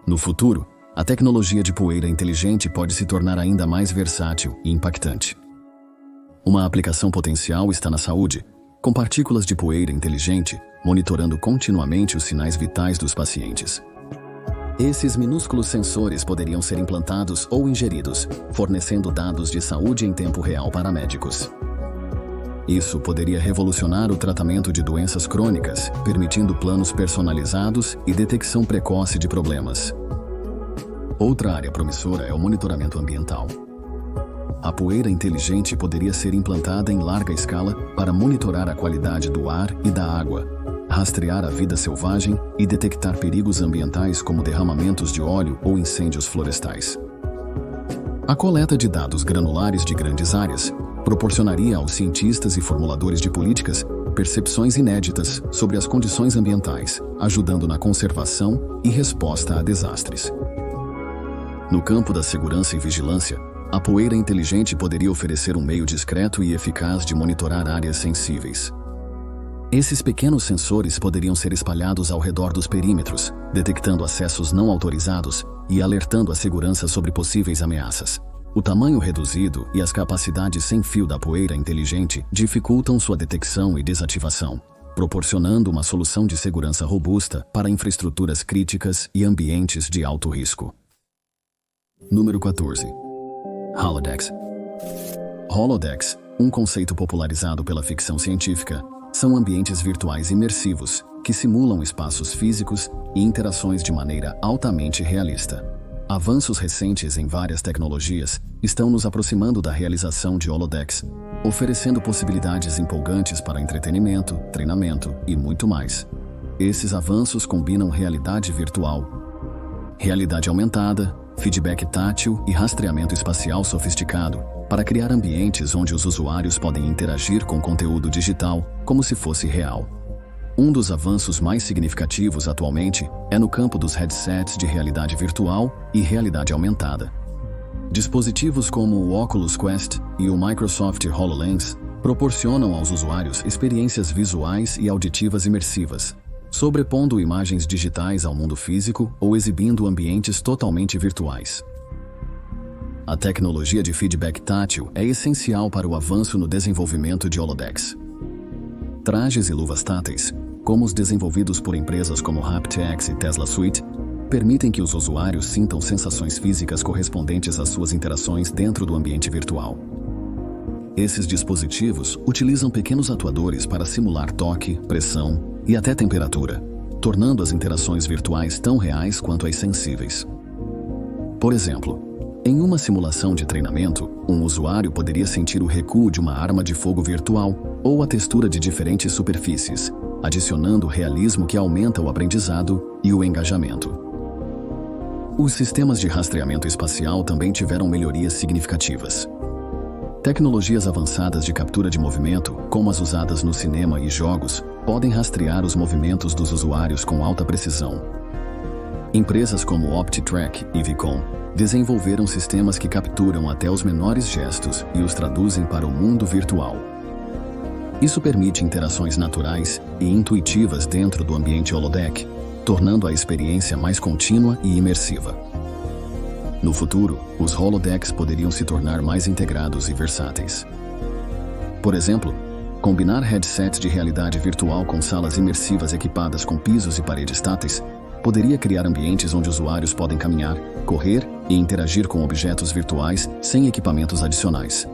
No futuro, a tecnologia de poeira inteligente pode se tornar ainda mais versátil e impactante. Uma aplicação potencial está na saúde, com partículas de poeira inteligente monitorando continuamente os sinais vitais dos pacientes. Esses minúsculos sensores poderiam ser implantados ou ingeridos, fornecendo dados de saúde em tempo real para médicos. Isso poderia revolucionar o tratamento de doenças crônicas, permitindo planos personalizados e detecção precoce de problemas. Outra área promissora é o monitoramento ambiental. A poeira inteligente poderia ser implantada em larga escala para monitorar a qualidade do ar e da água, rastrear a vida selvagem e detectar perigos ambientais como derramamentos de óleo ou incêndios florestais. A coleta de dados granulares de grandes áreas proporcionaria aos cientistas e formuladores de políticas percepções inéditas sobre as condições ambientais, ajudando na conservação e resposta a desastres. No campo da segurança e vigilância, a poeira inteligente poderia oferecer um meio discreto e eficaz de monitorar áreas sensíveis. Esses pequenos sensores poderiam ser espalhados ao redor dos perímetros, detectando acessos não autorizados e alertando a segurança sobre possíveis ameaças. O tamanho reduzido e as capacidades sem fio da poeira inteligente dificultam sua detecção e desativação, proporcionando uma solução de segurança robusta para infraestruturas críticas e ambientes de alto risco. Número 14. Holodecks. Holodecks, um conceito popularizado pela ficção científica, são ambientes virtuais imersivos que simulam espaços físicos e interações de maneira altamente realista. Avanços recentes em várias tecnologias estão nos aproximando da realização de holodecks, oferecendo possibilidades empolgantes para entretenimento, treinamento e muito mais. Esses avanços combinam realidade virtual, realidade aumentada, feedback tátil e rastreamento espacial sofisticado para criar ambientes onde os usuários podem interagir com conteúdo digital como se fosse real. Um dos avanços mais significativos atualmente é no campo dos headsets de realidade virtual e realidade aumentada. Dispositivos como o Oculus Quest e o Microsoft HoloLens proporcionam aos usuários experiências visuais e auditivas imersivas, sobrepondo imagens digitais ao mundo físico ou exibindo ambientes totalmente virtuais. A tecnologia de feedback tátil é essencial para o avanço no desenvolvimento de holodecks. Trajes e luvas táteis, como os desenvolvidos por empresas como haptics e Tesla Suite, permitem que os usuários sintam sensações físicas correspondentes às suas interações dentro do ambiente virtual. Esses dispositivos utilizam pequenos atuadores para simular toque, pressão e até temperatura, tornando as interações virtuais tão reais quanto as sensíveis. Por exemplo, em uma simulação de treinamento, um usuário poderia sentir o recuo de uma arma de fogo virtual ou a textura de diferentes superfícies, adicionando realismo que aumenta o aprendizado e o engajamento. Os sistemas de rastreamento espacial também tiveram melhorias significativas. Tecnologias avançadas de captura de movimento, como as usadas no cinema e jogos, podem rastrear os movimentos dos usuários com alta precisão. Empresas como OptiTrack e Vicon desenvolveram sistemas que capturam até os menores gestos e os traduzem para o mundo virtual. Isso permite interações naturais e intuitivas dentro do ambiente holodeck, tornando a experiência mais contínua e imersiva. No futuro, os holodecks poderiam se tornar mais integrados e versáteis. Por exemplo, combinar headsets de realidade virtual com salas imersivas equipadas com pisos e paredes táteis poderia criar ambientes onde usuários podem caminhar, correr e interagir com objetos virtuais sem equipamentos adicionais.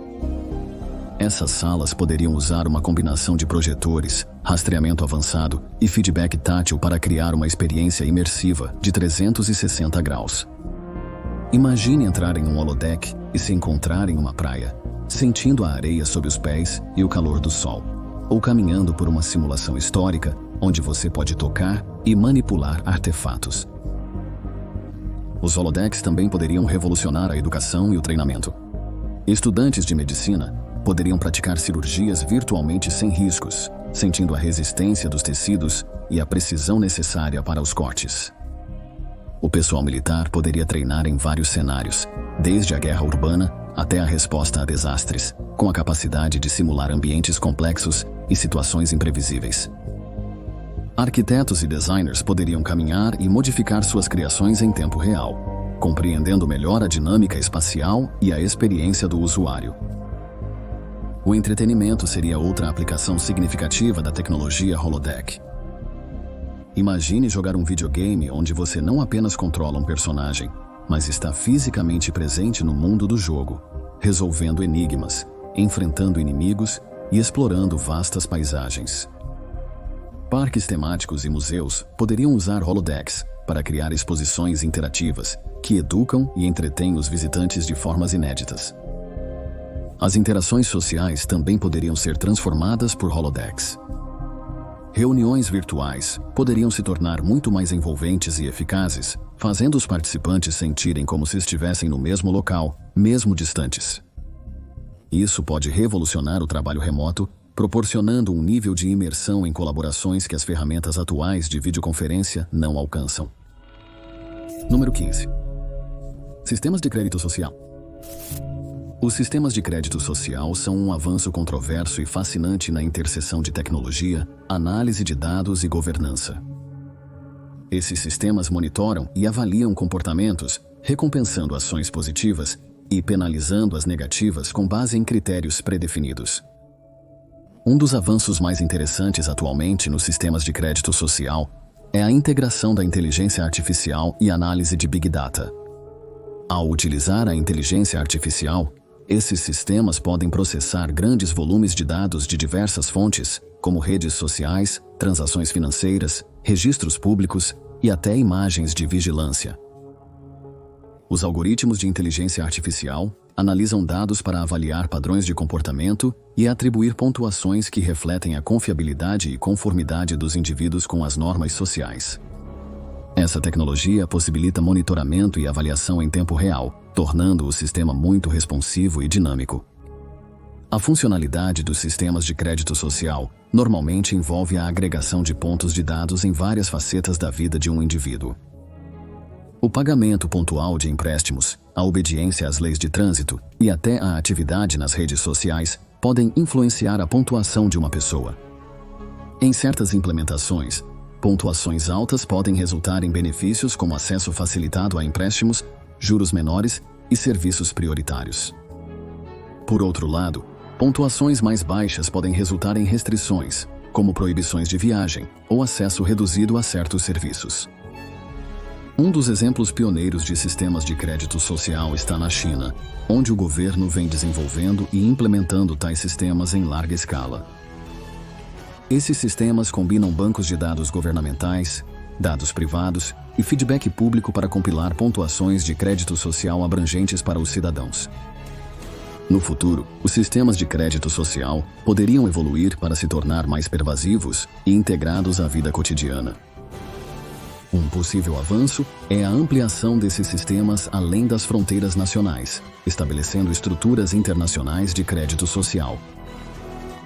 Essas salas poderiam usar uma combinação de projetores, rastreamento avançado e feedback tátil para criar uma experiência imersiva de 360 graus. Imagine entrar em um holodeck e se encontrar em uma praia, sentindo a areia sob os pés e o calor do sol, ou caminhando por uma simulação histórica onde você pode tocar e manipular artefatos. Os holodecks também poderiam revolucionar a educação e o treinamento. Estudantes de medicina poderiam praticar cirurgias virtualmente sem riscos, sentindo a resistência dos tecidos e a precisão necessária para os cortes. O pessoal militar poderia treinar em vários cenários, desde a guerra urbana até a resposta a desastres, com a capacidade de simular ambientes complexos e situações imprevisíveis. Arquitetos e designers poderiam caminhar e modificar suas criações em tempo real, compreendendo melhor a dinâmica espacial e a experiência do usuário. O entretenimento seria outra aplicação significativa da tecnologia holodeck. Imagine jogar um videogame onde você não apenas controla um personagem, mas está fisicamente presente no mundo do jogo, resolvendo enigmas, enfrentando inimigos e explorando vastas paisagens. Parques temáticos e museus poderiam usar holodecks para criar exposições interativas que educam e entretêm os visitantes de formas inéditas. As interações sociais também poderiam ser transformadas por holodecks. Reuniões virtuais poderiam se tornar muito mais envolventes e eficazes, fazendo os participantes sentirem como se estivessem no mesmo local, mesmo distantes. Isso pode revolucionar o trabalho remoto, proporcionando um nível de imersão em colaborações que as ferramentas atuais de videoconferência não alcançam. Número 15. Sistemas de crédito social. Os sistemas de crédito social são um avanço controverso e fascinante na interseção de tecnologia, análise de dados e governança. Esses sistemas monitoram e avaliam comportamentos, recompensando ações positivas e penalizando as negativas com base em critérios predefinidos. Um dos avanços mais interessantes atualmente nos sistemas de crédito social é a integração da inteligência artificial e análise de Big Data. Ao utilizar a inteligência artificial, esses sistemas podem processar grandes volumes de dados de diversas fontes, como redes sociais, transações financeiras, registros públicos e até imagens de vigilância. Os algoritmos de inteligência artificial analisam dados para avaliar padrões de comportamento e atribuir pontuações que refletem a confiabilidade e conformidade dos indivíduos com as normas sociais. Essa tecnologia possibilita monitoramento e avaliação em tempo real, tornando o sistema muito responsivo e dinâmico. A funcionalidade dos sistemas de crédito social normalmente envolve a agregação de pontos de dados em várias facetas da vida de um indivíduo. O pagamento pontual de empréstimos, a obediência às leis de trânsito e até a atividade nas redes sociais podem influenciar a pontuação de uma pessoa. Em certas implementações, pontuações altas podem resultar em benefícios como acesso facilitado a empréstimos, juros menores e serviços prioritários. Por outro lado, pontuações mais baixas podem resultar em restrições, como proibições de viagem ou acesso reduzido a certos serviços. Um dos exemplos pioneiros de sistemas de crédito social está na China, onde o governo vem desenvolvendo e implementando tais sistemas em larga escala. Esses sistemas combinam bancos de dados governamentais, dados privados e feedback público para compilar pontuações de crédito social abrangentes para os cidadãos. No futuro, os sistemas de crédito social poderiam evoluir para se tornar mais pervasivos e integrados à vida cotidiana. Um possível avanço é a ampliação desses sistemas além das fronteiras nacionais, estabelecendo estruturas internacionais de crédito social.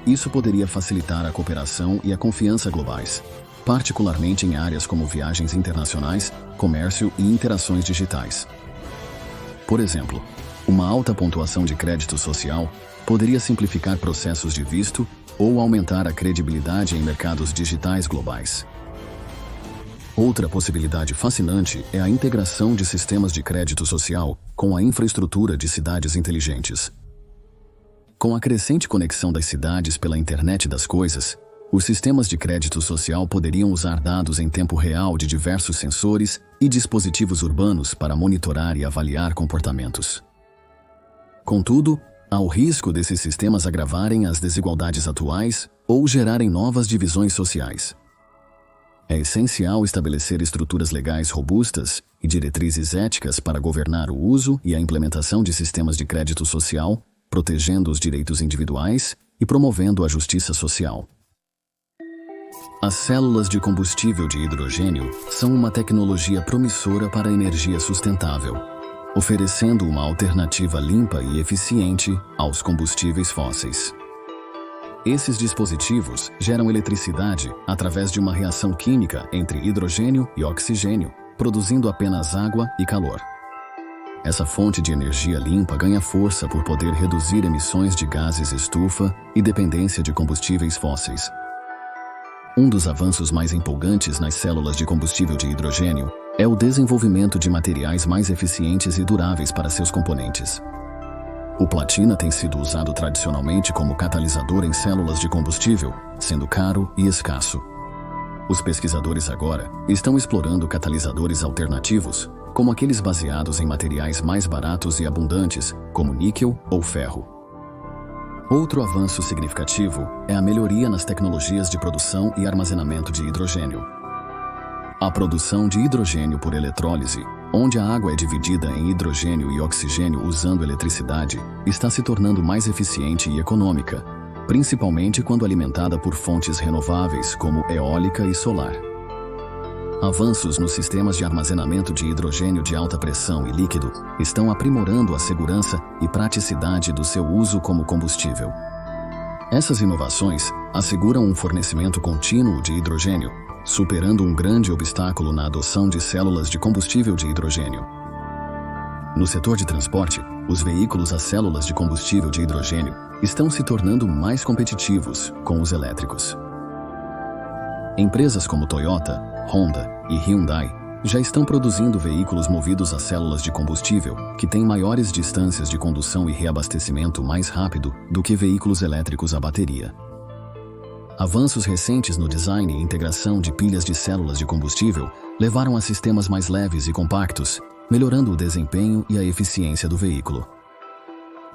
Isso poderia facilitar a cooperação e a confiança globais, particularmente em áreas como viagens internacionais, comércio e interações digitais. Por exemplo, uma alta pontuação de crédito social poderia simplificar processos de visto ou aumentar a credibilidade em mercados digitais globais. Outra possibilidade fascinante é a integração de sistemas de crédito social com a infraestrutura de cidades inteligentes. Com a crescente conexão das cidades pela internet das coisas, os sistemas de crédito social poderiam usar dados em tempo real de diversos sensores e dispositivos urbanos para monitorar e avaliar comportamentos. Contudo, há o risco desses sistemas agravarem as desigualdades atuais ou gerarem novas divisões sociais. É essencial estabelecer estruturas legais robustas e diretrizes éticas para governar o uso e a implementação de sistemas de crédito social, protegendo os direitos individuais e promovendo a justiça social. As células de combustível de hidrogênio são uma tecnologia promissora para a energia sustentável, oferecendo uma alternativa limpa e eficiente aos combustíveis fósseis. Esses dispositivos geram eletricidade através de uma reação química entre hidrogênio e oxigênio, produzindo apenas água e calor. Essa fonte de energia limpa ganha força por poder reduzir emissões de gases estufa e dependência de combustíveis fósseis. Um dos avanços mais empolgantes nas células de combustível de hidrogênio é o desenvolvimento de materiais mais eficientes e duráveis para seus componentes. O platina tem sido usado tradicionalmente como catalisador em células de combustível, sendo caro e escasso. Os pesquisadores agora estão explorando catalisadores alternativos, como aqueles baseados em materiais mais baratos e abundantes, como níquel ou ferro. Outro avanço significativo é a melhoria nas tecnologias de produção e armazenamento de hidrogênio. A produção de hidrogênio por eletrólise, onde a água é dividida em hidrogênio e oxigênio usando eletricidade, está se tornando mais eficiente e econômica, principalmente quando alimentada por fontes renováveis como eólica e solar. Avanços nos sistemas de armazenamento de hidrogênio de alta pressão e líquido estão aprimorando a segurança e praticidade do seu uso como combustível. Essas inovações asseguram um fornecimento contínuo de hidrogênio, superando um grande obstáculo na adoção de células de combustível de hidrogênio. No setor de transporte, os veículos a células de combustível de hidrogênio estão se tornando mais competitivos com os elétricos. Empresas como Toyota, Honda e Hyundai já estão produzindo veículos movidos a células de combustível que têm maiores distâncias de condução e reabastecimento mais rápido do que veículos elétricos a bateria. Avanços recentes no design e integração de pilhas de células de combustível levaram a sistemas mais leves e compactos, melhorando o desempenho e a eficiência do veículo.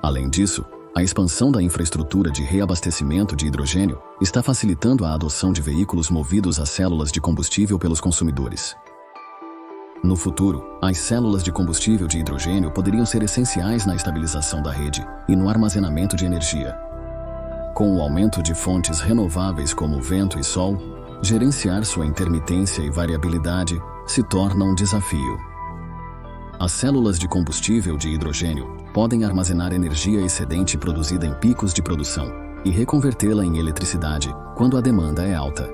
Além disso, a expansão da infraestrutura de reabastecimento de hidrogênio está facilitando a adoção de veículos movidos a células de combustível pelos consumidores. No futuro, as células de combustível de hidrogênio poderiam ser essenciais na estabilização da rede e no armazenamento de energia. Com o aumento de fontes renováveis como vento e sol, gerenciar sua intermitência e variabilidade se torna um desafio. As células de combustível de hidrogênio podem armazenar energia excedente produzida em picos de produção e reconvertê-la em eletricidade quando a demanda é alta.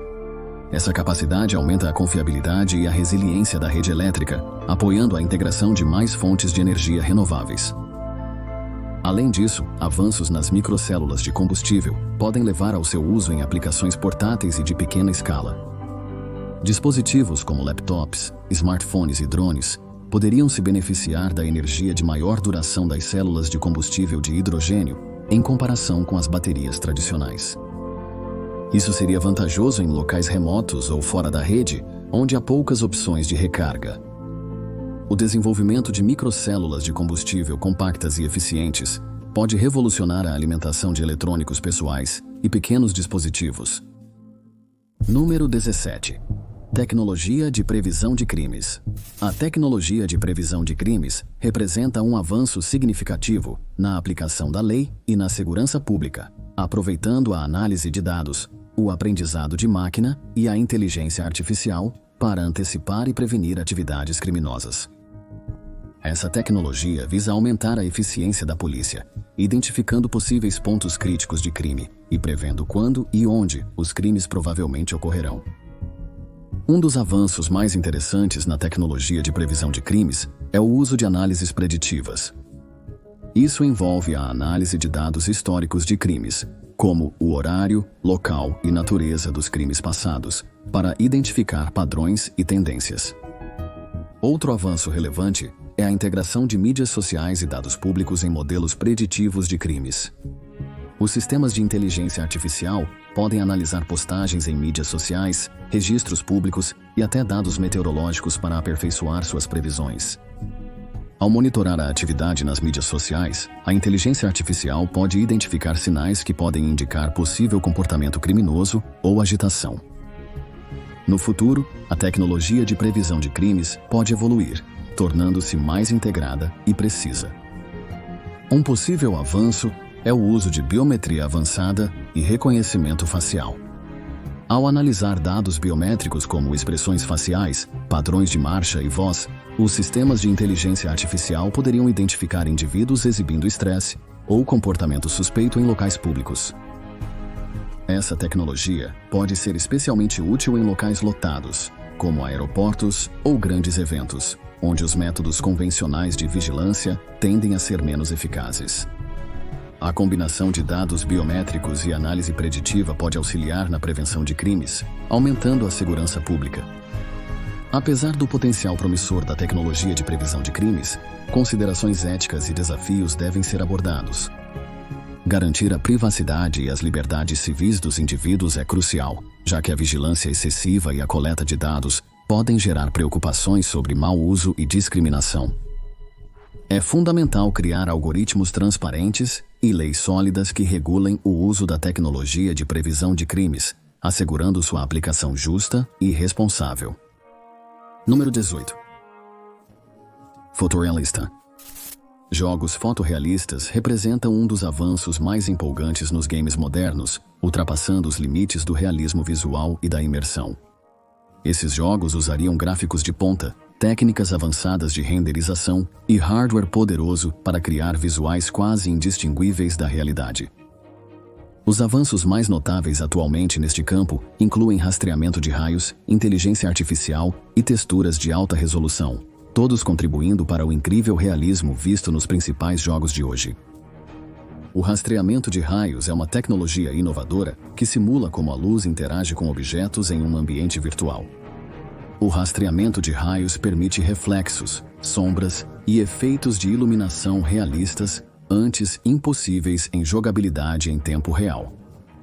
Essa capacidade aumenta a confiabilidade e a resiliência da rede elétrica, apoiando a integração de mais fontes de energia renováveis. Além disso, avanços nas microcélulas de combustível podem levar ao seu uso em aplicações portáteis e de pequena escala. Dispositivos como laptops, smartphones e drones poderiam se beneficiar da energia de maior duração das células de combustível de hidrogênio em comparação com as baterias tradicionais. Isso seria vantajoso em locais remotos ou fora da rede, onde há poucas opções de recarga. O desenvolvimento de microcélulas de combustível compactas e eficientes pode revolucionar a alimentação de eletrônicos pessoais e pequenos dispositivos. Número 17. Tecnologia de previsão de crimes. A tecnologia de previsão de crimes representa um avanço significativo na aplicação da lei e na segurança pública, aproveitando a análise de dados, o aprendizado de máquina e a inteligência artificial para antecipar e prevenir atividades criminosas. Essa tecnologia visa aumentar a eficiência da polícia, identificando possíveis pontos críticos de crime e prevendo quando e onde os crimes provavelmente ocorrerão. Um dos avanços mais interessantes na tecnologia de previsão de crimes é o uso de análises preditivas. Isso envolve a análise de dados históricos de crimes, como o horário, local e natureza dos crimes passados, para identificar padrões e tendências. Outro avanço relevante é a integração de mídias sociais e dados públicos em modelos preditivos de crimes. Os sistemas de inteligência artificial podem analisar postagens em mídias sociais, registros públicos e até dados meteorológicos para aperfeiçoar suas previsões. Ao monitorar a atividade nas mídias sociais, a inteligência artificial pode identificar sinais que podem indicar possível comportamento criminoso ou agitação. No futuro, a tecnologia de previsão de crimes pode evoluir, tornando-se mais integrada e precisa. Um possível avanço é o uso de biometria avançada e reconhecimento facial. Ao analisar dados biométricos como expressões faciais, padrões de marcha e voz, os sistemas de inteligência artificial poderiam identificar indivíduos exibindo estresse ou comportamento suspeito em locais públicos. Essa tecnologia pode ser especialmente útil em locais lotados, como aeroportos ou grandes eventos, onde os métodos convencionais de vigilância tendem a ser menos eficazes. A combinação de dados biométricos e análise preditiva pode auxiliar na prevenção de crimes, aumentando a segurança pública. Apesar do potencial promissor da tecnologia de previsão de crimes, considerações éticas e desafios devem ser abordados. Garantir a privacidade e as liberdades civis dos indivíduos é crucial, já que a vigilância excessiva e a coleta de dados podem gerar preocupações sobre mau uso e discriminação. É fundamental criar algoritmos transparentes e leis sólidas que regulem o uso da tecnologia de previsão de crimes, assegurando sua aplicação justa e responsável. Número 18. Fotorrealista. Jogos fotorrealistas representam um dos avanços mais empolgantes nos games modernos, ultrapassando os limites do realismo visual e da imersão. Esses jogos usariam gráficos de ponta, técnicas avançadas de renderização e hardware poderoso para criar visuais quase indistinguíveis da realidade. Os avanços mais notáveis atualmente neste campo incluem rastreamento de raios, inteligência artificial e texturas de alta resolução, todos contribuindo para o incrível realismo visto nos principais jogos de hoje. O rastreamento de raios é uma tecnologia inovadora que simula como a luz interage com objetos em um ambiente virtual. O rastreamento de raios permite reflexos, sombras e efeitos de iluminação realistas, antes impossíveis em jogabilidade em tempo real.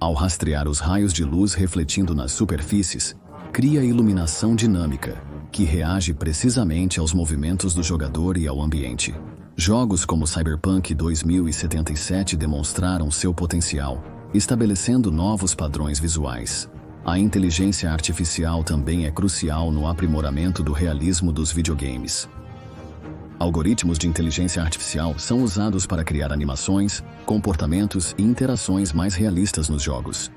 Ao rastrear os raios de luz refletindo nas superfícies, cria iluminação dinâmica, que reage precisamente aos movimentos do jogador e ao ambiente. Jogos como Cyberpunk 2077 demonstraram seu potencial, estabelecendo novos padrões visuais. A inteligência artificial também é crucial no aprimoramento do realismo dos videogames. Algoritmos de inteligência artificial são usados para criar animações, comportamentos e interações mais realistas nos jogos.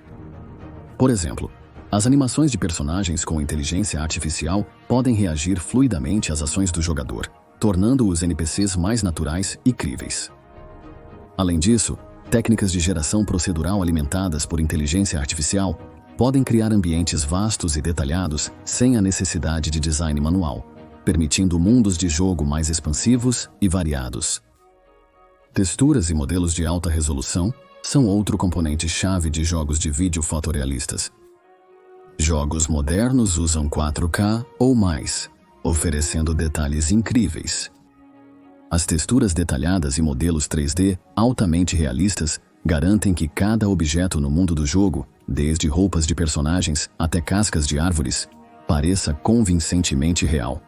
Por exemplo, as animações de personagens com inteligência artificial podem reagir fluidamente às ações do jogador, tornando os NPCs mais naturais e críveis. Além disso, técnicas de geração procedural alimentadas por inteligência artificial podem criar ambientes vastos e detalhados sem a necessidade de design manual, permitindo mundos de jogo mais expansivos e variados. Texturas e modelos de alta resolução são outro componente-chave de jogos de vídeo fotorrealistas. Jogos modernos usam 4K ou mais, oferecendo detalhes incríveis. As texturas detalhadas e modelos 3D altamente realistas garantem que cada objeto no mundo do jogo, desde roupas de personagens até cascas de árvores, pareça convincentemente real.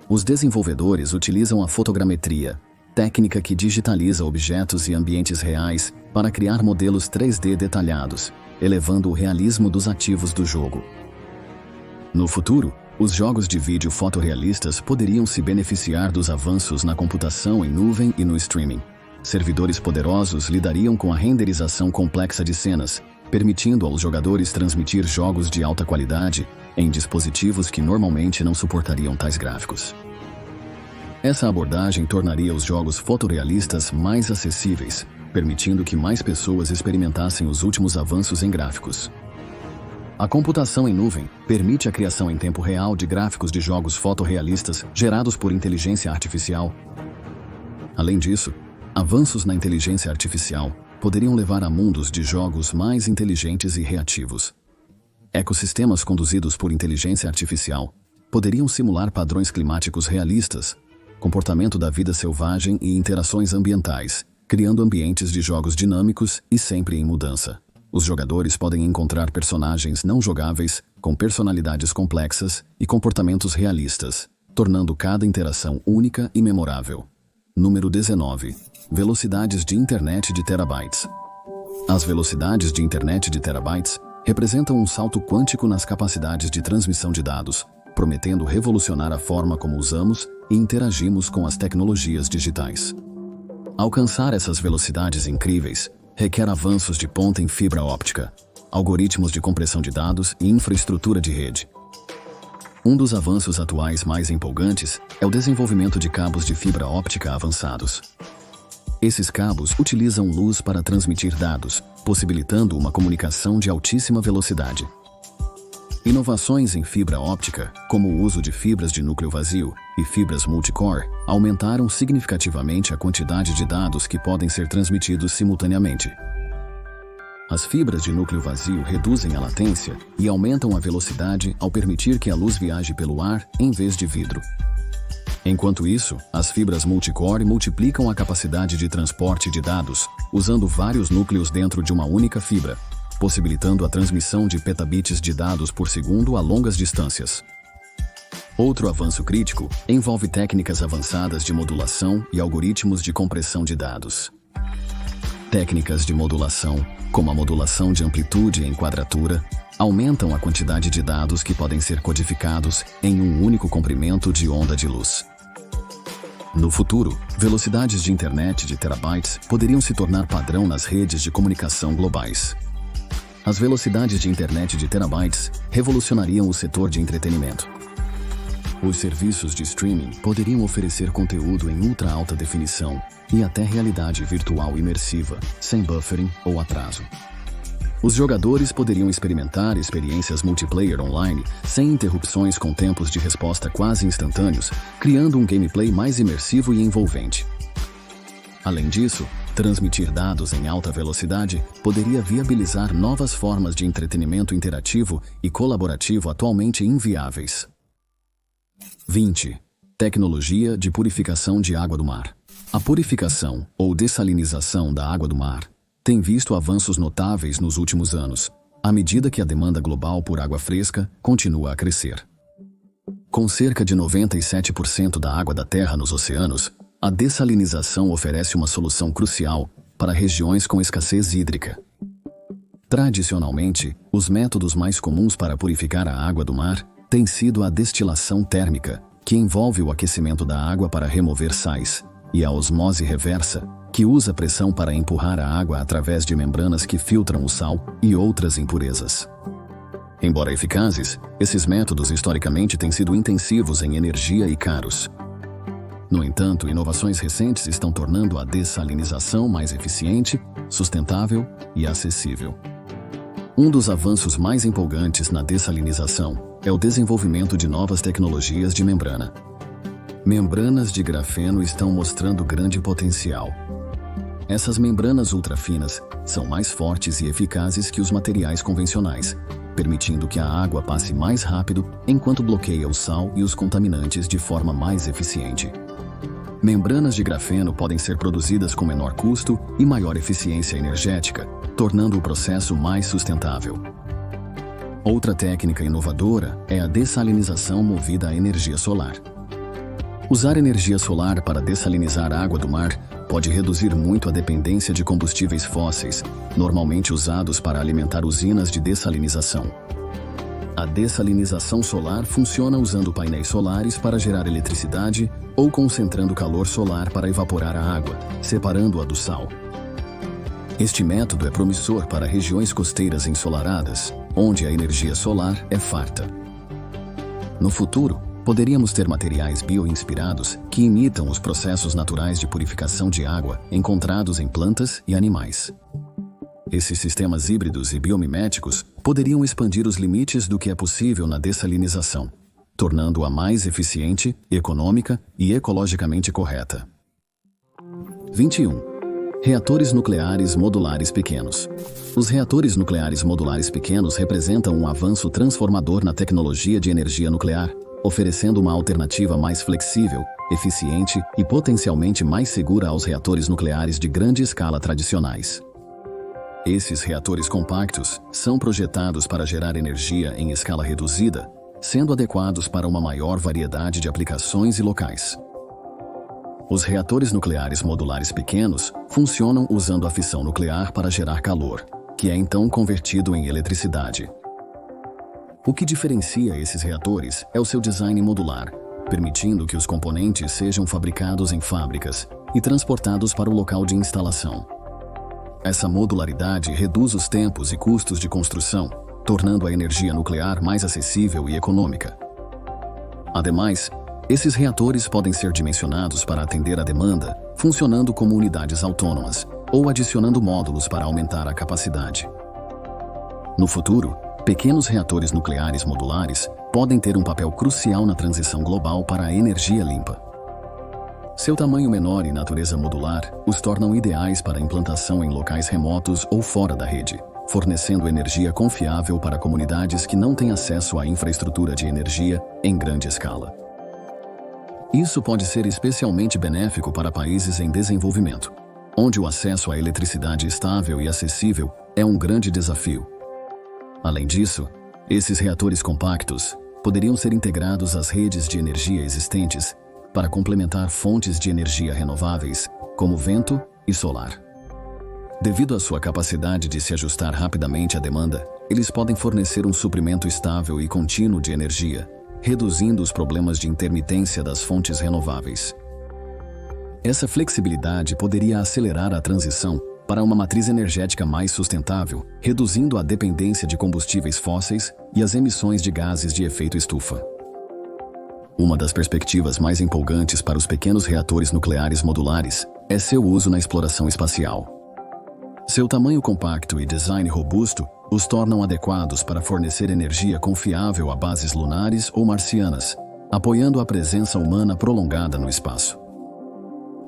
Os desenvolvedores utilizam a fotogrametria, técnica que digitaliza objetos e ambientes reais para criar modelos 3D detalhados, elevando o realismo dos ativos do jogo. No futuro, os jogos de vídeo fotorrealistas poderiam se beneficiar dos avanços na computação em nuvem e no streaming. Servidores poderosos lidariam com a renderização complexa de cenas, permitindo aos jogadores transmitir jogos de alta qualidade em dispositivos que normalmente não suportariam tais gráficos. Essa abordagem tornaria os jogos fotorrealistas mais acessíveis, permitindo que mais pessoas experimentassem os últimos avanços em gráficos. A computação em nuvem permite a criação em tempo real de gráficos de jogos fotorrealistas gerados por inteligência artificial. Além disso, avanços na inteligência artificial poderiam levar a mundos de jogos mais inteligentes e reativos. Ecossistemas conduzidos por inteligência artificial poderiam simular padrões climáticos realistas, comportamento da vida selvagem e interações ambientais, criando ambientes de jogos dinâmicos e sempre em mudança. Os jogadores podem encontrar personagens não jogáveis, com personalidades complexas e comportamentos realistas, tornando cada interação única e memorável. Número 19. Velocidades de internet de terabytes. As velocidades de internet de terabytes representam um salto quântico nas capacidades de transmissão de dados, prometendo revolucionar a forma como usamos e interagimos com as tecnologias digitais. Alcançar essas velocidades incríveis requer avanços de ponta em fibra óptica, algoritmos de compressão de dados e infraestrutura de rede. Um dos avanços atuais mais empolgantes é o desenvolvimento de cabos de fibra óptica avançados. Esses cabos utilizam luz para transmitir dados, possibilitando uma comunicação de altíssima velocidade. Inovações em fibra óptica, como o uso de fibras de núcleo vazio e fibras multicore, aumentaram significativamente a quantidade de dados que podem ser transmitidos simultaneamente. As fibras de núcleo vazio reduzem a latência e aumentam a velocidade ao permitir que a luz viaje pelo ar em vez de vidro. Enquanto isso, as fibras multicore multiplicam a capacidade de transporte de dados, usando vários núcleos dentro de uma única fibra, possibilitando a transmissão de petabits de dados por segundo a longas distâncias. Outro avanço crítico envolve técnicas avançadas de modulação e algoritmos de compressão de dados. Técnicas de modulação, como a modulação de amplitude em quadratura, aumentam a quantidade de dados que podem ser codificados em um único comprimento de onda de luz. No futuro, velocidades de internet de terabytes poderiam se tornar padrão nas redes de comunicação globais. As velocidades de internet de terabytes revolucionariam o setor de entretenimento. Os serviços de streaming poderiam oferecer conteúdo em ultra alta definição e até realidade virtual imersiva, sem buffering ou atraso. Os jogadores poderiam experimentar experiências multiplayer online sem interrupções com tempos de resposta quase instantâneos, criando um gameplay mais imersivo e envolvente. Além disso, transmitir dados em alta velocidade poderia viabilizar novas formas de entretenimento interativo e colaborativo atualmente inviáveis. 20. Tecnologia de purificação de água do mar. A purificação ou dessalinização da água do mar tem visto avanços notáveis nos últimos anos, à medida que a demanda global por água fresca continua a crescer. Com cerca de 97% da água da Terra nos oceanos, a dessalinização oferece uma solução crucial para regiões com escassez hídrica. Tradicionalmente, os métodos mais comuns para purificar a água do mar têm sido a destilação térmica, que envolve o aquecimento da água para remover sais, e a osmose reversa, que usa pressão para empurrar a água através de membranas que filtram o sal e outras impurezas. Embora eficazes, esses métodos historicamente têm sido intensivos em energia e caros. No entanto, inovações recentes estão tornando a dessalinização mais eficiente, sustentável e acessível. Um dos avanços mais empolgantes na dessalinização é o desenvolvimento de novas tecnologias de membrana. Membranas de grafeno estão mostrando grande potencial. Essas membranas ultrafinas são mais fortes e eficazes que os materiais convencionais, permitindo que a água passe mais rápido enquanto bloqueia o sal e os contaminantes de forma mais eficiente. Membranas de grafeno podem ser produzidas com menor custo e maior eficiência energética, tornando o processo mais sustentável. Outra técnica inovadora é a dessalinização movida a energia solar. Usar energia solar para dessalinizar a água do mar pode reduzir muito a dependência de combustíveis fósseis, normalmente usados para alimentar usinas de dessalinização. A dessalinização solar funciona usando painéis solares para gerar eletricidade ou concentrando calor solar para evaporar a água, separando-a do sal. Este método é promissor para regiões costeiras ensolaradas, onde a energia solar é farta. No futuro, poderíamos ter materiais bioinspirados que imitam os processos naturais de purificação de água encontrados em plantas e animais. Esses sistemas híbridos e biomiméticos poderiam expandir os limites do que é possível na dessalinização, tornando-a mais eficiente, econômica e ecologicamente correta. 21. Reatores nucleares modulares pequenos. Os reatores nucleares modulares pequenos representam um avanço transformador na tecnologia de energia nuclear, oferecendo uma alternativa mais flexível, eficiente e potencialmente mais segura aos reatores nucleares de grande escala tradicionais. Esses reatores compactos são projetados para gerar energia em escala reduzida, sendo adequados para uma maior variedade de aplicações e locais. Os reatores nucleares modulares pequenos funcionam usando a fissão nuclear para gerar calor, que é então convertido em eletricidade. O que diferencia esses reatores é o seu design modular, permitindo que os componentes sejam fabricados em fábricas e transportados para o local de instalação. Essa modularidade reduz os tempos e custos de construção, tornando a energia nuclear mais acessível e econômica. Ademais, esses reatores podem ser dimensionados para atender a demanda, funcionando como unidades autônomas ou adicionando módulos para aumentar a capacidade. No futuro, pequenos reatores nucleares modulares podem ter um papel crucial na transição global para a energia limpa. Seu tamanho menor e natureza modular os tornam ideais para implantação em locais remotos ou fora da rede, fornecendo energia confiável para comunidades que não têm acesso à infraestrutura de energia em grande escala. Isso pode ser especialmente benéfico para países em desenvolvimento, onde o acesso à eletricidade estável e acessível é um grande desafio. Além disso, esses reatores compactos poderiam ser integrados às redes de energia existentes para complementar fontes de energia renováveis, como vento e solar. Devido à sua capacidade de se ajustar rapidamente à demanda, eles podem fornecer um suprimento estável e contínuo de energia, reduzindo os problemas de intermitência das fontes renováveis. Essa flexibilidade poderia acelerar a transição para uma matriz energética mais sustentável, reduzindo a dependência de combustíveis fósseis e as emissões de gases de efeito estufa. Uma das perspectivas mais empolgantes para os pequenos reatores nucleares modulares é seu uso na exploração espacial. Seu tamanho compacto e design robusto os tornam adequados para fornecer energia confiável a bases lunares ou marcianas, apoiando a presença humana prolongada no espaço.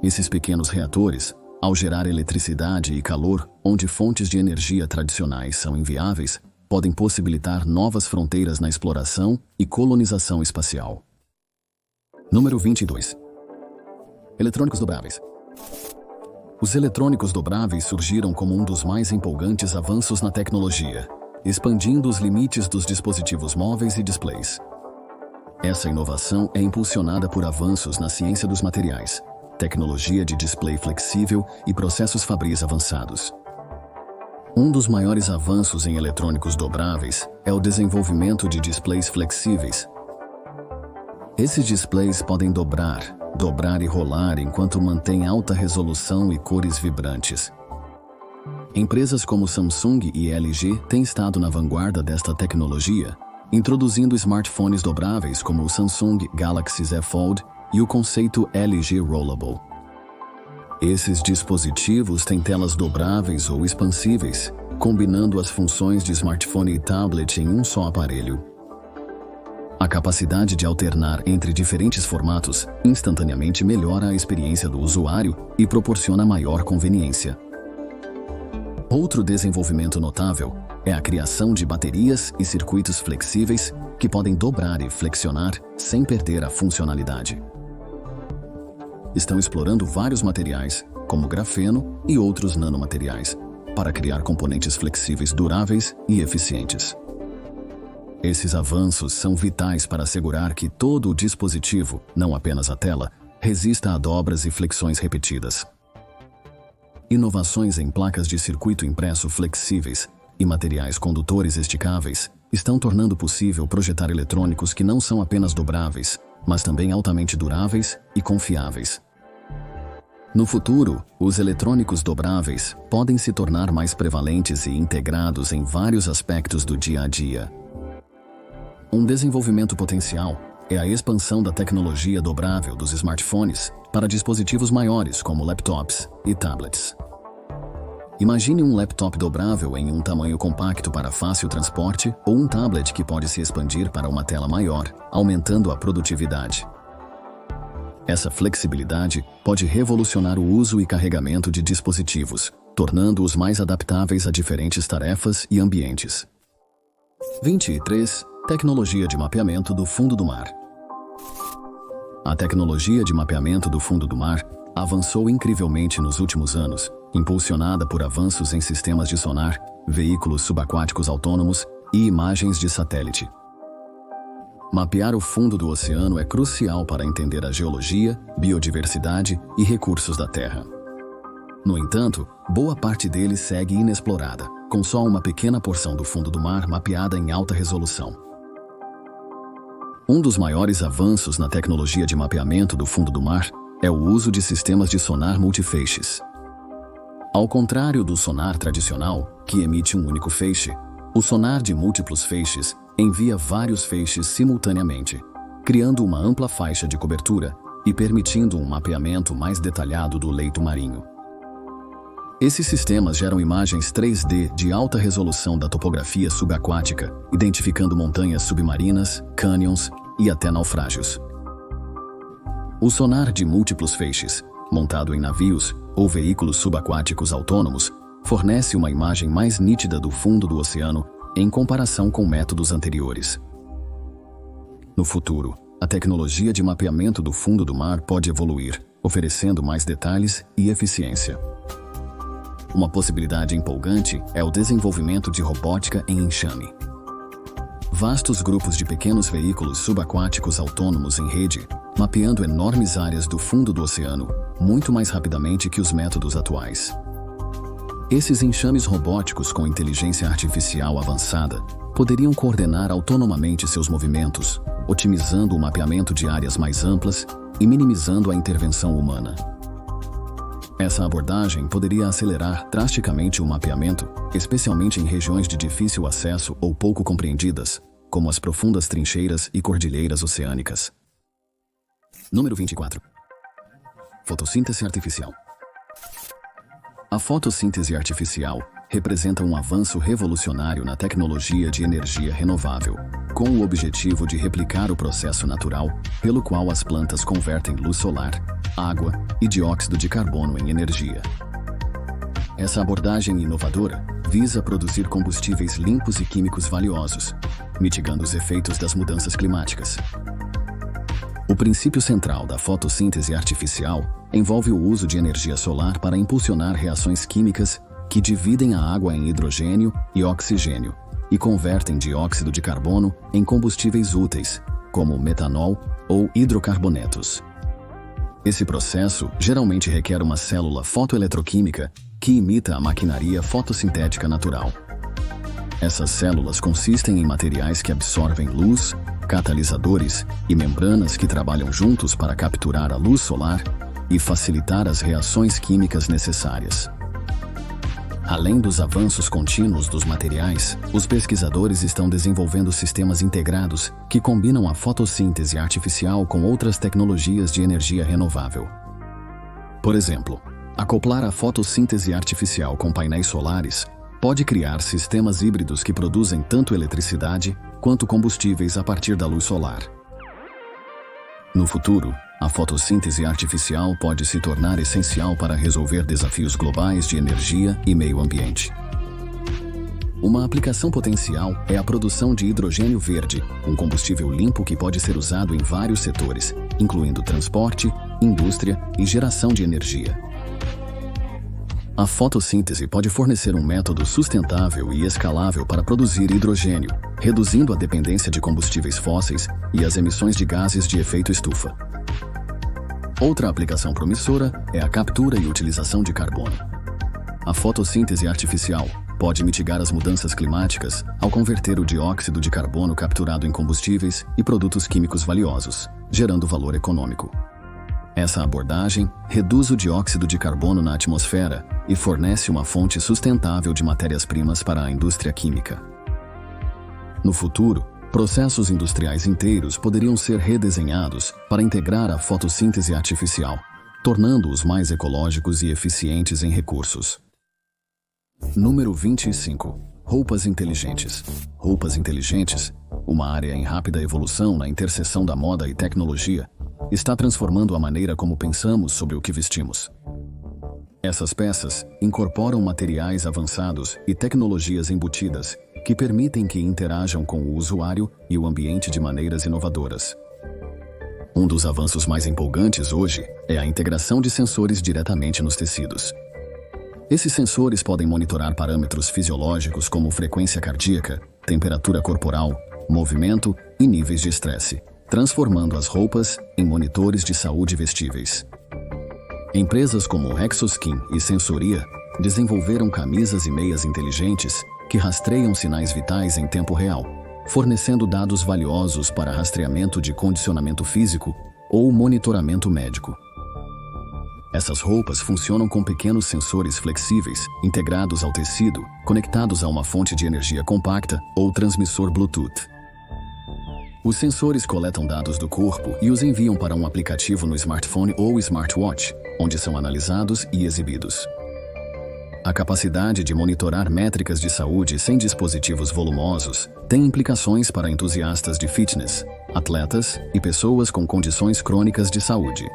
Esses pequenos reatores, ao gerar eletricidade e calor onde fontes de energia tradicionais são inviáveis, podem possibilitar novas fronteiras na exploração e colonização espacial. Número 22. Eletrônicos dobráveis. Os eletrônicos dobráveis surgiram como um dos mais empolgantes avanços na tecnologia, expandindo os limites dos dispositivos móveis e displays. Essa inovação é impulsionada por avanços na ciência dos materiais, tecnologia de display flexível e processos fabris avançados. Um dos maiores avanços em eletrônicos dobráveis é o desenvolvimento de displays flexíveis. Esses displays podem dobrar e rolar enquanto mantêm alta resolução e cores vibrantes. Empresas como Samsung e LG têm estado na vanguarda desta tecnologia, introduzindo smartphones dobráveis como o Samsung Galaxy Z Fold e o conceito LG Rollable. Esses dispositivos têm telas dobráveis ou expansíveis, combinando as funções de smartphone e tablet em um só aparelho. A capacidade de alternar entre diferentes formatos instantaneamente melhora a experiência do usuário e proporciona maior conveniência. Outro desenvolvimento notável é a criação de baterias e circuitos flexíveis que podem dobrar e flexionar sem perder a funcionalidade. Estão explorando vários materiais, como grafeno e outros nanomateriais, para criar componentes flexíveis duráveis e eficientes. Esses avanços são vitais para assegurar que todo o dispositivo, não apenas a tela, resista a dobras e flexões repetidas. Inovações em placas de circuito impresso flexíveis e materiais condutores esticáveis estão tornando possível projetar eletrônicos que não são apenas dobráveis, mas também altamente duráveis e confiáveis. No futuro, os eletrônicos dobráveis podem se tornar mais prevalentes e integrados em vários aspectos do dia a dia. Um desenvolvimento potencial é a expansão da tecnologia dobrável dos smartphones para dispositivos maiores como laptops e tablets. Imagine um laptop dobrável em um tamanho compacto para fácil transporte ou um tablet que pode se expandir para uma tela maior, aumentando a produtividade. Essa flexibilidade pode revolucionar o uso e carregamento de dispositivos, tornando-os mais adaptáveis a diferentes tarefas e ambientes. 23. Tecnologia de mapeamento do fundo do mar. A tecnologia de mapeamento do fundo do mar avançou incrivelmente nos últimos anos, impulsionada por avanços em sistemas de sonar, veículos subaquáticos autônomos e imagens de satélite. Mapear o fundo do oceano é crucial para entender a geologia, biodiversidade e recursos da Terra. No entanto, boa parte dele segue inexplorada, com só uma pequena porção do fundo do mar mapeada em alta resolução. Um dos maiores avanços na tecnologia de mapeamento do fundo do mar é o uso de sistemas de sonar multifeixes. Ao contrário do sonar tradicional, que emite um único feixe, o sonar de múltiplos feixes envia vários feixes simultaneamente, criando uma ampla faixa de cobertura e permitindo um mapeamento mais detalhado do leito marinho. Esses sistemas geram imagens 3D de alta resolução da topografia subaquática, identificando montanhas submarinas, cânions e até naufrágios. O sonar de múltiplos feixes, montado em navios ou veículos subaquáticos autônomos, fornece uma imagem mais nítida do fundo do oceano em comparação com métodos anteriores. No futuro, a tecnologia de mapeamento do fundo do mar pode evoluir, oferecendo mais detalhes e eficiência. Uma possibilidade empolgante é o desenvolvimento de robótica em enxame. Vastos grupos de pequenos veículos subaquáticos autônomos em rede, mapeando enormes áreas do fundo do oceano, muito mais rapidamente que os métodos atuais. Esses enxames robóticos com inteligência artificial avançada poderiam coordenar autonomamente seus movimentos, otimizando o mapeamento de áreas mais amplas e minimizando a intervenção humana. Essa abordagem poderia acelerar drasticamente o mapeamento, especialmente em regiões de difícil acesso ou pouco compreendidas, como as profundas trincheiras e cordilheiras oceânicas. Número 24. Fotossíntese artificial. A fotossíntese artificial representa um avanço revolucionário na tecnologia de energia renovável, com o objetivo de replicar o processo natural pelo qual as plantas convertem luz solar, água e dióxido de carbono em energia. Essa abordagem inovadora visa produzir combustíveis limpos e químicos valiosos, mitigando os efeitos das mudanças climáticas. O princípio central da fotossíntese artificial envolve o uso de energia solar para impulsionar reações químicas que dividem a água em hidrogênio e oxigênio e convertem dióxido de carbono em combustíveis úteis, como metanol ou hidrocarbonetos. Esse processo geralmente requer uma célula fotoeletroquímica que imita a maquinaria fotossintética natural. Essas células consistem em materiais que absorvem luz, catalisadores e membranas que trabalham juntos para capturar a luz solar e facilitar as reações químicas necessárias. Além dos avanços contínuos dos materiais, os pesquisadores estão desenvolvendo sistemas integrados que combinam a fotossíntese artificial com outras tecnologias de energia renovável. Por exemplo, acoplar a fotossíntese artificial com painéis solares pode criar sistemas híbridos que produzem tanto eletricidade quanto combustíveis a partir da luz solar. No futuro, a fotossíntese artificial pode se tornar essencial para resolver desafios globais de energia e meio ambiente. Uma aplicação potencial é a produção de hidrogênio verde, um combustível limpo que pode ser usado em vários setores, incluindo transporte, indústria e geração de energia. A fotossíntese pode fornecer um método sustentável e escalável para produzir hidrogênio, reduzindo a dependência de combustíveis fósseis e as emissões de gases de efeito estufa. Outra aplicação promissora é a captura e utilização de carbono. A fotossíntese artificial pode mitigar as mudanças climáticas ao converter o dióxido de carbono capturado em combustíveis e produtos químicos valiosos, gerando valor econômico. Essa abordagem reduz o dióxido de carbono na atmosfera e fornece uma fonte sustentável de matérias-primas para a indústria química. No futuro, processos industriais inteiros poderiam ser redesenhados para integrar a fotossíntese artificial, tornando-os mais ecológicos e eficientes em recursos. Número 25. Roupas inteligentes. Roupas inteligentes, uma área em rápida evolução na interseção da moda e tecnologia, está transformando a maneira como pensamos sobre o que vestimos. Essas peças incorporam materiais avançados e tecnologias embutidas que permitem que interajam com o usuário e o ambiente de maneiras inovadoras. Um dos avanços mais empolgantes hoje é a integração de sensores diretamente nos tecidos. Esses sensores podem monitorar parâmetros fisiológicos como frequência cardíaca, temperatura corporal, movimento e níveis de estresse, transformando as roupas em monitores de saúde vestíveis. Empresas como Exoskin e Sensoria desenvolveram camisas e meias inteligentes que rastreiam sinais vitais em tempo real, fornecendo dados valiosos para rastreamento de condicionamento físico ou monitoramento médico. Essas roupas funcionam com pequenos sensores flexíveis, integrados ao tecido, conectados a uma fonte de energia compacta ou transmissor Bluetooth. Os sensores coletam dados do corpo e os enviam para um aplicativo no smartphone ou smartwatch, onde são analisados e exibidos. A capacidade de monitorar métricas de saúde sem dispositivos volumosos tem implicações para entusiastas de fitness, atletas e pessoas com condições crônicas de saúde.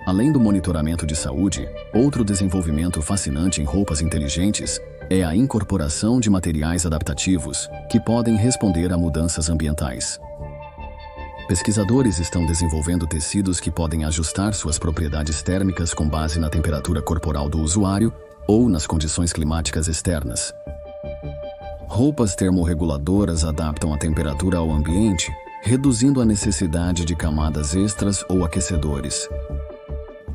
Além do monitoramento de saúde, outro desenvolvimento fascinante em roupas inteligentes é a incorporação de materiais adaptativos que podem responder a mudanças ambientais. Pesquisadores estão desenvolvendo tecidos que podem ajustar suas propriedades térmicas com base na temperatura corporal do usuário ou nas condições climáticas externas. Roupas termorreguladoras adaptam a temperatura ao ambiente, reduzindo a necessidade de camadas extras ou aquecedores.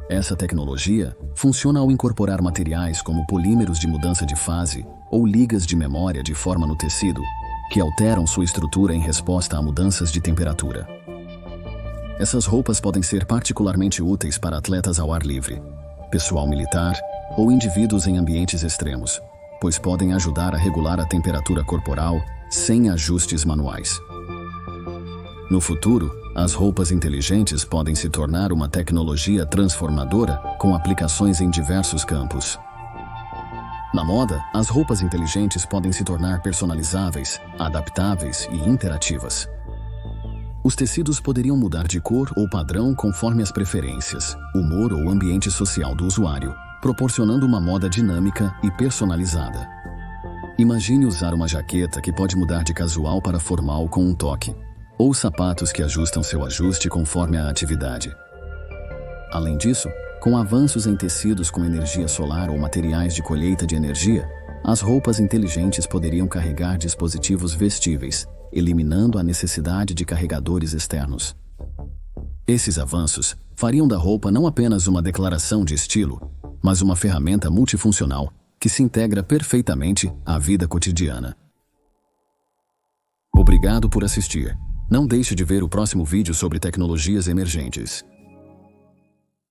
Essa tecnologia funciona ao incorporar materiais como polímeros de mudança de fase ou ligas de memória de forma no tecido, que alteram sua estrutura em resposta a mudanças de temperatura. Essas roupas podem ser particularmente úteis para atletas ao ar livre, pessoal militar ou indivíduos em ambientes extremos, pois podem ajudar a regular a temperatura corporal sem ajustes manuais. No futuro, as roupas inteligentes podem se tornar uma tecnologia transformadora com aplicações em diversos campos. Na moda, as roupas inteligentes podem se tornar personalizáveis, adaptáveis e interativas. Os tecidos poderiam mudar de cor ou padrão conforme as preferências, humor ou ambiente social do usuário, proporcionando uma moda dinâmica e personalizada. Imagine usar uma jaqueta que pode mudar de casual para formal com um toque, ou sapatos que ajustam seu ajuste conforme a atividade. Além disso, com avanços em tecidos com energia solar ou materiais de colheita de energia, as roupas inteligentes poderiam carregar dispositivos vestíveis, eliminando a necessidade de carregadores externos. Esses avanços fariam da roupa não apenas uma declaração de estilo, mas uma ferramenta multifuncional que se integra perfeitamente à vida cotidiana. Obrigado por assistir. Não deixe de ver o próximo vídeo sobre tecnologias emergentes.